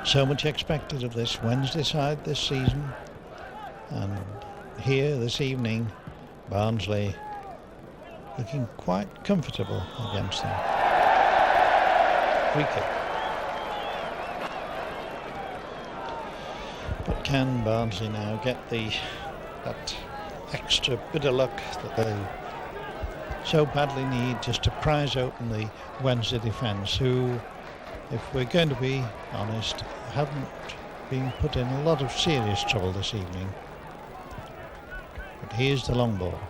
So much expected of this Wednesday side this season, and here this evening Barnsley looking quite comfortable against them. Free kick. But can Barnsley now get that extra bit of luck that they so badly need, just to prise open the Wednesday defence, who, if we're going to be honest, haven't been put in a lot of serious trouble this evening. But here's the long ball,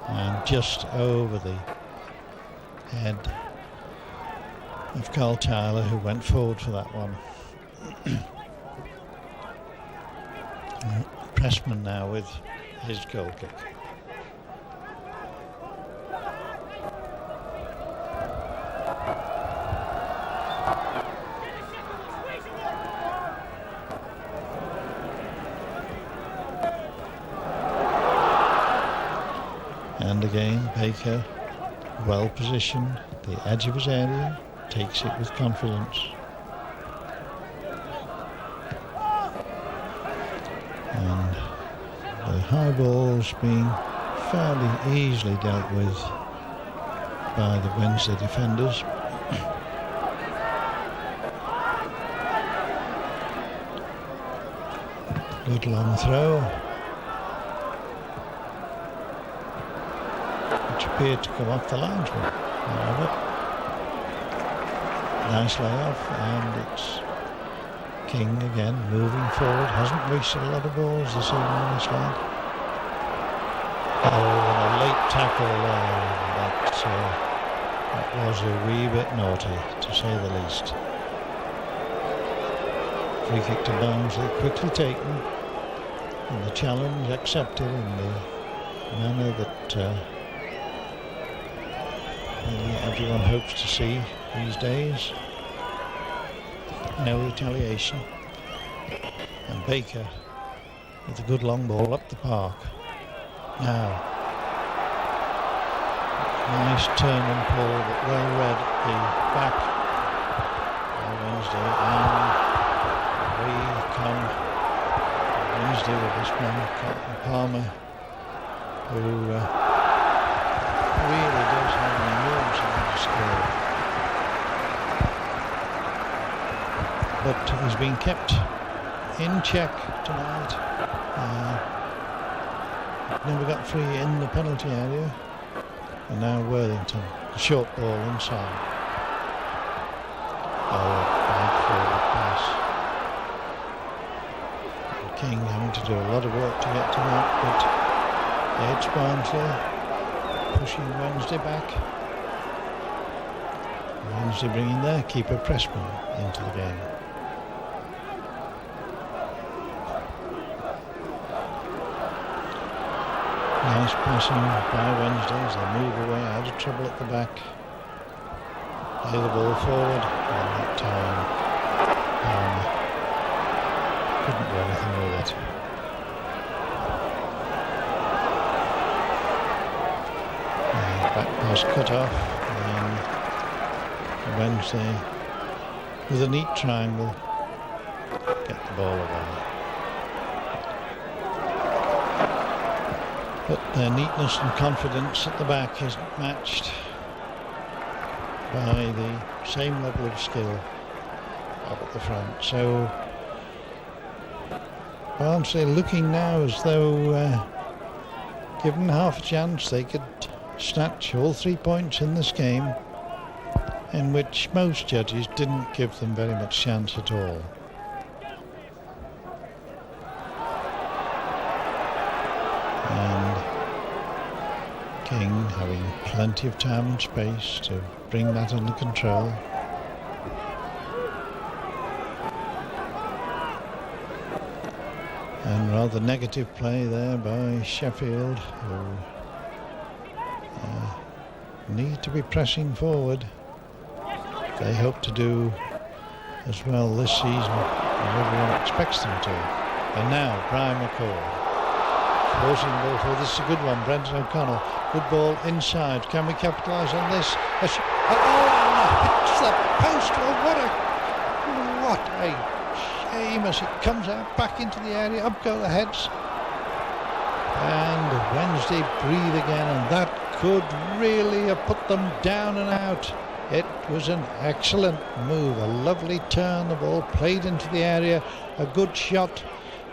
and just over the head of Carl Tyler, who went forward for that one. Pressman now with his goal kick. And again Baker, well positioned, the edge of his area, takes it with confidence. And the high ball's being fairly easily dealt with by the Wednesday defenders. Good long throw, which appeared to come off the linesman. However, nice layoff, and it's King again moving forward. Hasn't wasted a lot of balls this evening, this lad. Oh, and a late tackle there. That was a wee bit naughty, to say the least. Free kick to Barnsley, quickly taken, and the challenge accepted in the manner that everyone hopes to see these days. No retaliation, and Baker with a good long ball up the park. Now, nice turn and pull, but well read at the back by Wednesday, and we come Wednesday with this man, Captain Palmer, who really does have an enormous amount of skill. but he's been kept in check tonight. Never got free in the penalty area. And now Worthington, a short ball inside. Oh, back forward pass. And King having to do a lot of work to get to that, but it's Barnsley pushing Wednesday back. Wednesday bringing their keeper Pressman into the game. Nice passing by Wednesday as they move away out of trouble at the back. Play the ball forward, and that time couldn't do anything with it. Back pass cut off, and Wednesday with a neat triangle get the ball away. But their neatness and confidence at the back isn't matched by the same level of skill up at the front. So Barnsley looking now as though given half a chance they could snatch all 3 points in this game, in which most judges didn't give them very much chance at all. King having plenty of time and space to bring that under control. And rather negative play there by Sheffield, who need to be pressing forward. They hope to do as well this season as everyone expects them to. And now Brian McCall forcing the ball forward. This is a good one. Brendan O'Connell. Good ball inside. Can we capitalise on this? It's the post. Oh, what a shame as it comes out back into the area. Up go the heads. And Wednesday breathe again, and that could really have put them down and out. It was an excellent move. A lovely turn. The ball played into the area. A good shot.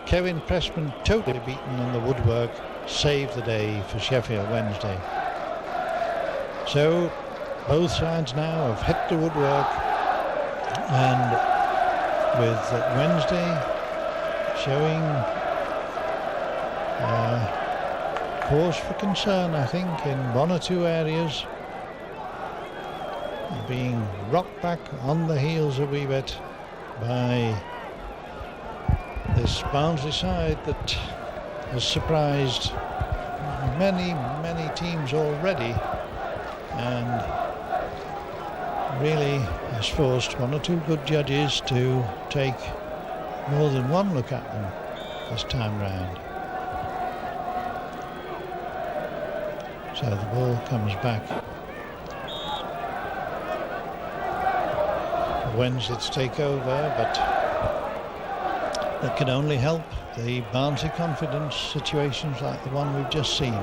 Kevin Pressman totally beaten on the woodwork, saved the day for Sheffield Wednesday. So both sides now have hit the woodwork, and with Wednesday showing cause for concern, I think, in one or two areas, being rocked back on the heels a wee bit by this Barnsley side that has surprised many teams already, and really has forced one or two good judges to take more than one look at them this time round. So the ball comes back for Wednesday to take over, but that can only help the Barnsley confidence situations like the one we've just seen.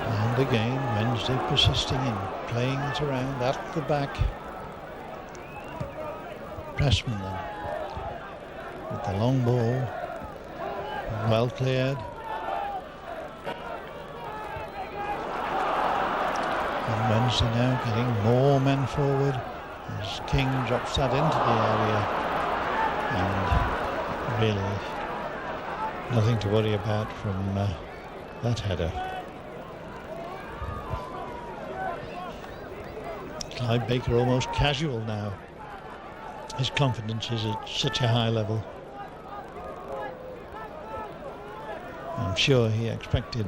And again, Wednesday persisting in playing it around at the back. Pressman then with the long ball, well cleared. And Wednesday now getting more men forward as King drops that into the area, and really nothing to worry about from that header. Clive Baker almost casual now. His confidence is at such a high level. I'm sure he expected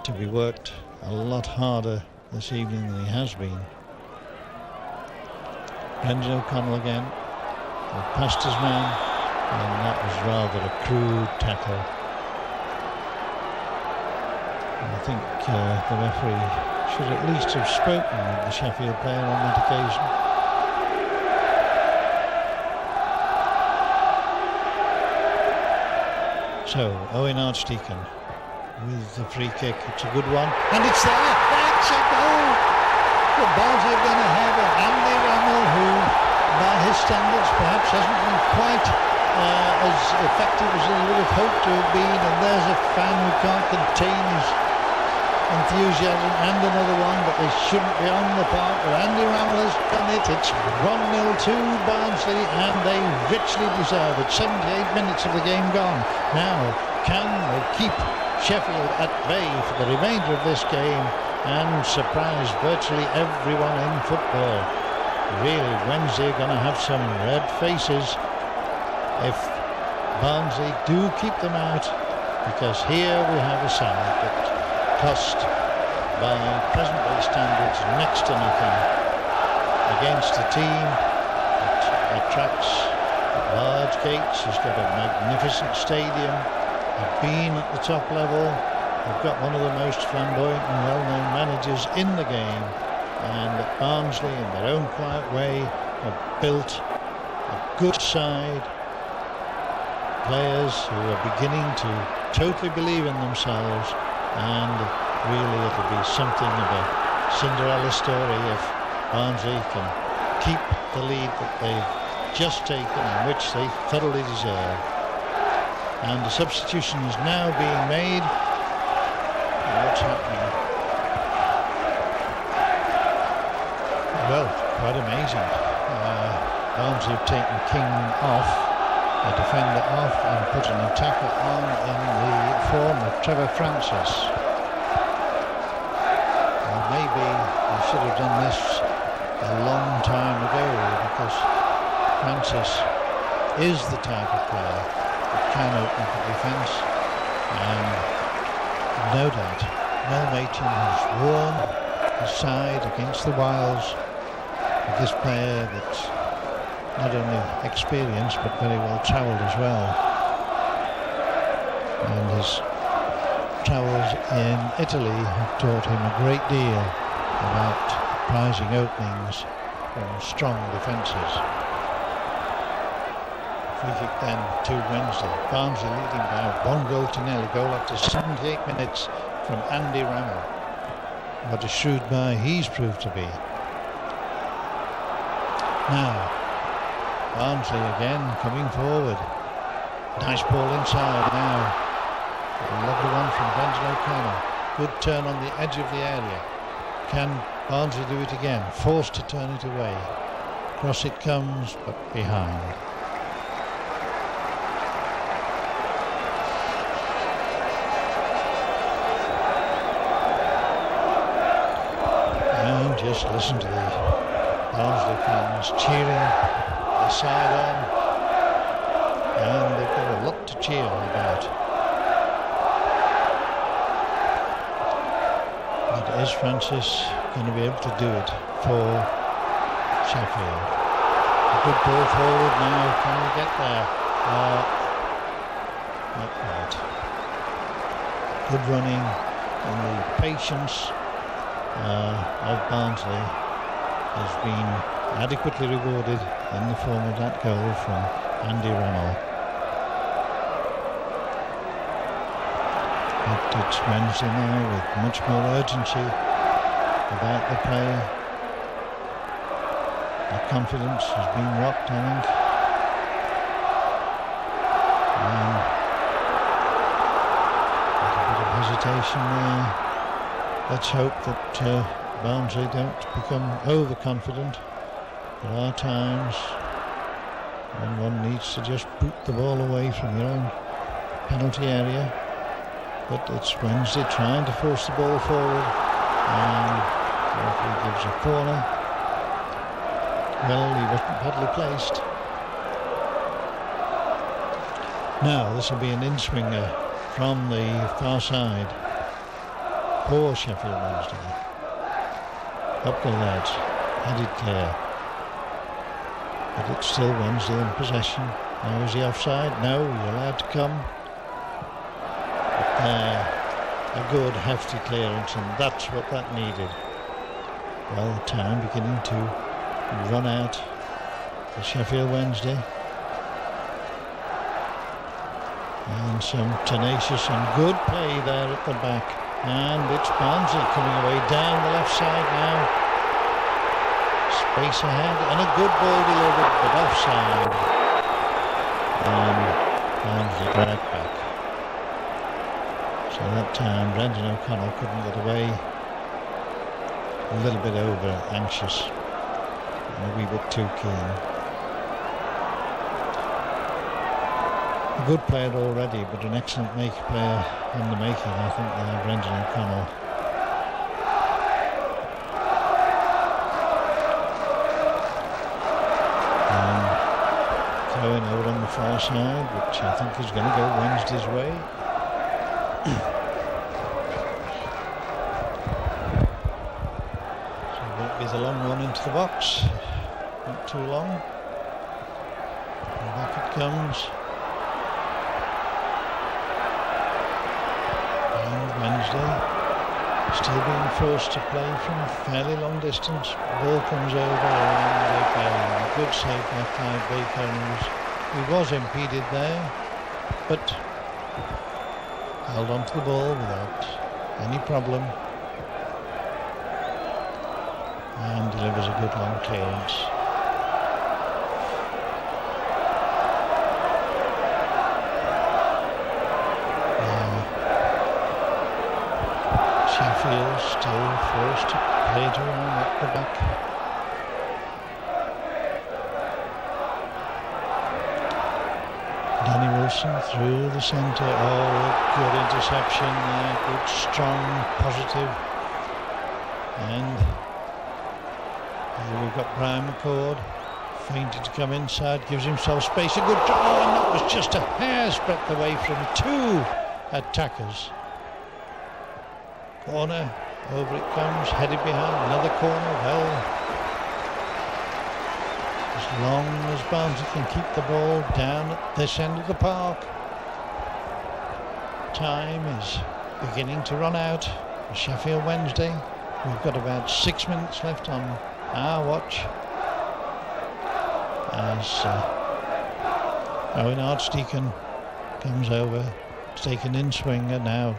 to be worked a lot harder this evening than he has been. Brendan O'Connell again, past his man, and that was rather a crude tackle. And I think the referee should at least have spoken with the Sheffield player on that occasion. So Owen Archdeacon with the free kick. It's a good one, and it's there. It's a goal. The Barnsley are going to have it. Andy Rammell, who, by his standards, perhaps hasn't been quite as effective as he would have hoped to have been. And there's a fan who can't contain his enthusiasm, and another one, but they shouldn't be on the park. But Andy Rammell has done it. It's 1-0 to Barnsley, and they richly deserve it. 78 minutes of the game gone. Now, can they keep Sheffield at bay for the remainder of this game and surprise virtually everyone in football? Really, Wednesday are going to have some red faces if Barnsley do keep them out, because here we have a side that cost, by present-day standards, next to nothing against a team that attracts large gates, has got a magnificent stadium, have been at the top level, they've got one of the most flamboyant and well-known managers in the game, and Barnsley, in their own quiet way, have built a good side, players who are beginning to totally believe in themselves. And really it'll be something of a Cinderella story if Barnsley can keep the lead that they've just taken, and which they thoroughly deserve. And the substitution is now being made. What's happening? Well, quite amazing. Barnsley have taken King off, a defender off, and put an attacker on in the form of Trevor Francis. Well, maybe I should have done this a long time ago, because Francis is the type of player that can open for defence, and no doubt Mel Machin has worn his side against the Wilds with this player that's not only experienced but very well travelled as well, and his travels in Italy have taught him a great deal about prizing openings from strong defences. Free kick then to Wednesday. Barnsley leading by 1-0, goal after 78 minutes from Andy Rammell. What a shrewd buy he's proved to be. Now Barnsley again coming forward. Nice ball inside now. A lovely one from Benjamin O'Connor. Good turn on the edge of the area. Can Barnsley do it again? Forced to turn it away. Cross it comes, but behind. And just listen to the Barnsley fans cheering the side on, and they've got a lot to cheer about. But is Francis going to be able to do it for Sheffield? A good ball forward now. Can we get there? Not quite. Good running, and the patience of Barnsley has been adequately rewarded in the form of that goal from Andy Rammell. But it's Wednesday now with much more urgency about the player. The confidence has been rocked, I think. And a bit of hesitation there. Let's hope that Barnsley don't become overconfident. There are times when one needs to just boot the ball away from your own penalty area, but it's Wednesday trying to force the ball forward, and the referee gives a corner. Well, he wasn't badly placed. Now this will be an in-swinger from the far side. Poor Sheffield Wednesday. Up the lads, headed clear. But it's still Wednesday in possession. Now is he offside? No, you're allowed to come. But there, a good hefty clearance, and that's what that needed. Well, time beginning to run out for Sheffield Wednesday. And some tenacious and good play there at the back And it's Barnsley coming away down the left side now. Space ahead and a good ball delivered, but offside. And Barnsley right back. So that time Brendan O'Connell couldn't get away. A little bit over anxious and a wee bit too keen. A good player already, but an excellent player in the making, I think, Brendan O'Connell. Going over on the far side, which I think is going to go Wednesday's way. So it won't be the long one into the box, not too long. And back it comes. And Wednesday still being forced to play from a fairly long distance. Ball comes over and a good save by Clive Baker. He was impeded there, but held on to the ball without any problem and delivers a good long clearance. Sheffield still forced to play it around at the back. Danny Wilson through the centre. Oh, a good interception there. Good, strong, positive. And here we've got Brian McCord. Fainted to come inside, gives himself space. A good draw, and that was just a hair's breadth away from two attackers. Corner, over it comes, headed behind, another corner, well, as long as Barnsley can keep the ball down at this end of the park. Time is beginning to run out for Sheffield Wednesday. We've got about 6 minutes left on our watch as Owen Archdeacon comes over, taken in swinger now.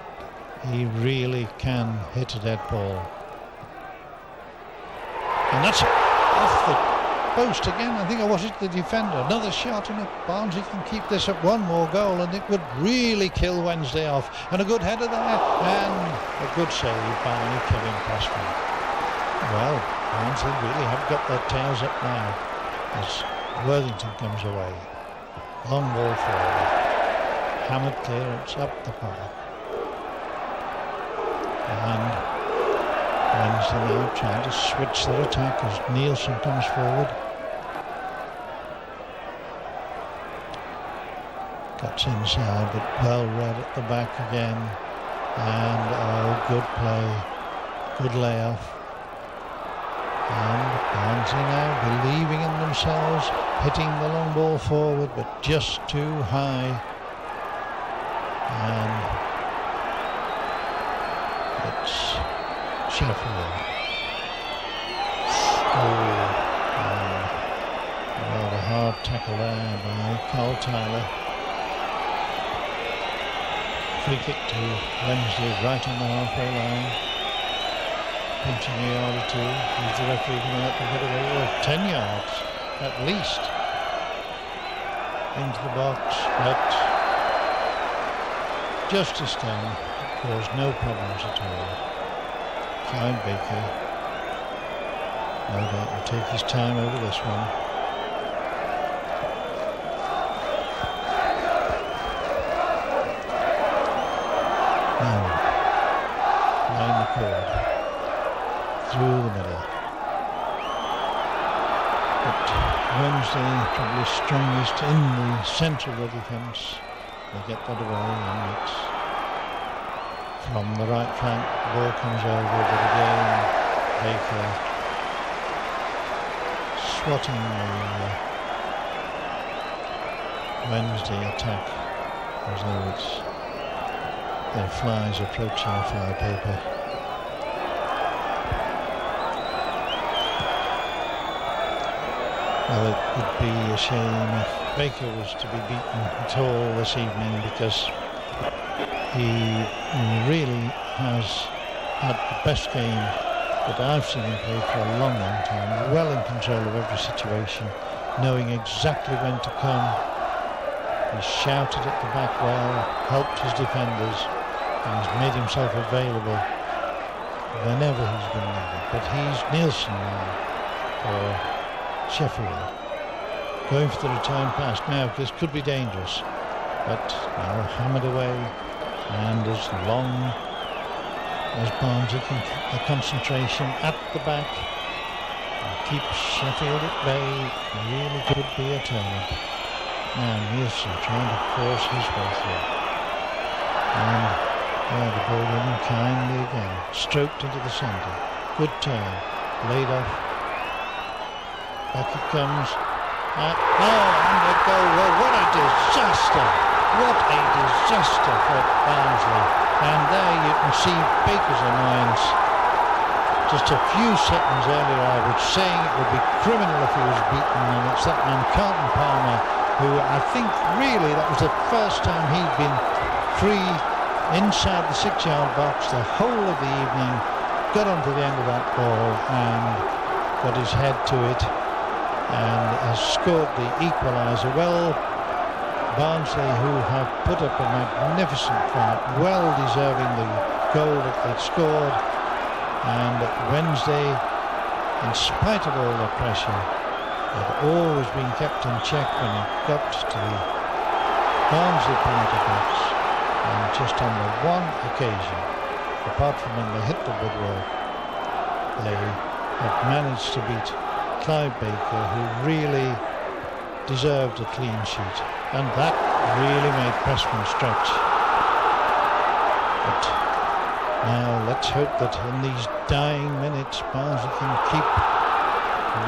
He really can hit a dead ball. And that's off the post again. I think it was the defender. Another shot, and if Barnsley can keep this at one more goal, and it would really kill Wednesday off. And a good header there, and a good save by Kevin Preston. Well, Barnsley really have got their tails up now as Worthington comes away. Long ball forward. Hammered clearance up the park. And Wednesday now trying to switch their attack as Nielsen comes forward. Cuts inside, but well read at the back again. And good play, good layoff. And Barnsley now believing in themselves, hitting the long ball forward, but just too high. And it's Sheffield. Rather hard tackle there by Carl Tyler. Free kick to Wednesday right on the halfway line. Pinching a yard or two. Is the referee going to let them get away? Well, 10 yards at least into the box, but Justice Stone caused no problems at all. Clive Baker, no doubt, will take his time over this one. Now, line the cord through the middle. But Wednesday probably strongest in the centre of the defence. They get that away, and it's from the right flank. The ball comes over, but again Baker swatting the Wednesday attack as though it's their flies approaching a flypaper. Well, it would be a shame if Baker was to be beaten at all this evening, because he really has had the best game that I've seen him play for a long, long time. Well in control of every situation, knowing exactly when to come. He shouted at the back well, helped his defenders, and he's made himself available whenever he's been needed. But he's Nielsen now for Sheffield. Going for the return pass now. This could be dangerous, but now hammered away, and as long as Barnsley can keep the concentration at the back and keep Sheffield at bay, really could be a turn-up. Now Nielsen trying to force his way through, and the ball running kindly again, stroked into the centre. Good turn, laid off. Back it comes. And a goal. Well, what a disaster! What a disaster for Barnsley. And there you can see Baker's annoyance. Just a few seconds earlier I was saying it would be criminal if he was beaten, and it's that man Carlton Palmer who I think really that was the first time he'd been free inside the 6-yard box the whole of the evening, got onto the end of that ball and got his head to it and has scored the equaliser. Well, Barnsley, who have put up a magnificent fight, well deserving the goal that they'd scored, and Wednesday, in spite of all the pressure, had always been kept in check when it got to the Barnsley penalty box, and just on the one occasion, apart from when they hit the woodwork, they have managed to beat Clive Baker, who really deserved a clean sheet, and that really made Pressman stretch. But now let's hope that in these dying minutes Barnsley can keep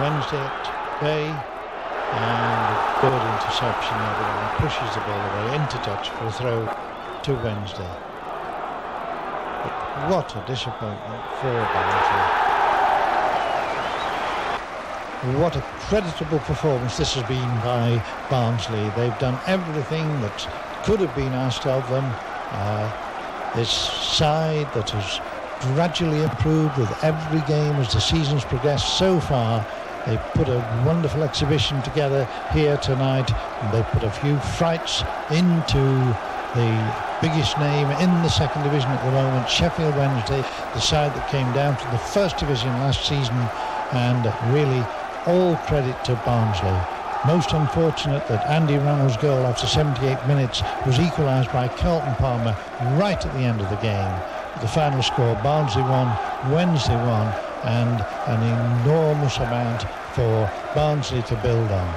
Wednesday at bay, and a good interception over there, pushes the ball away into touch for a throw to Wednesday. But what a disappointment for Barnsley. What a creditable performance this has been by Barnsley. They've done everything that could have been asked of them. This side that has gradually improved with every game as the season's progressed so far. They put a wonderful exhibition together here tonight, and they put a few frights into the biggest name in the second division at the moment, Sheffield Wednesday, the side that came down from the first division last season, and really all credit to Barnsley. Most unfortunate that Andy Rannell's goal after 78 minutes was equalised by Carlton Palmer right at the end of the game. The final score, Barnsley 1, Wednesday 1, and an enormous amount for Barnsley to build on.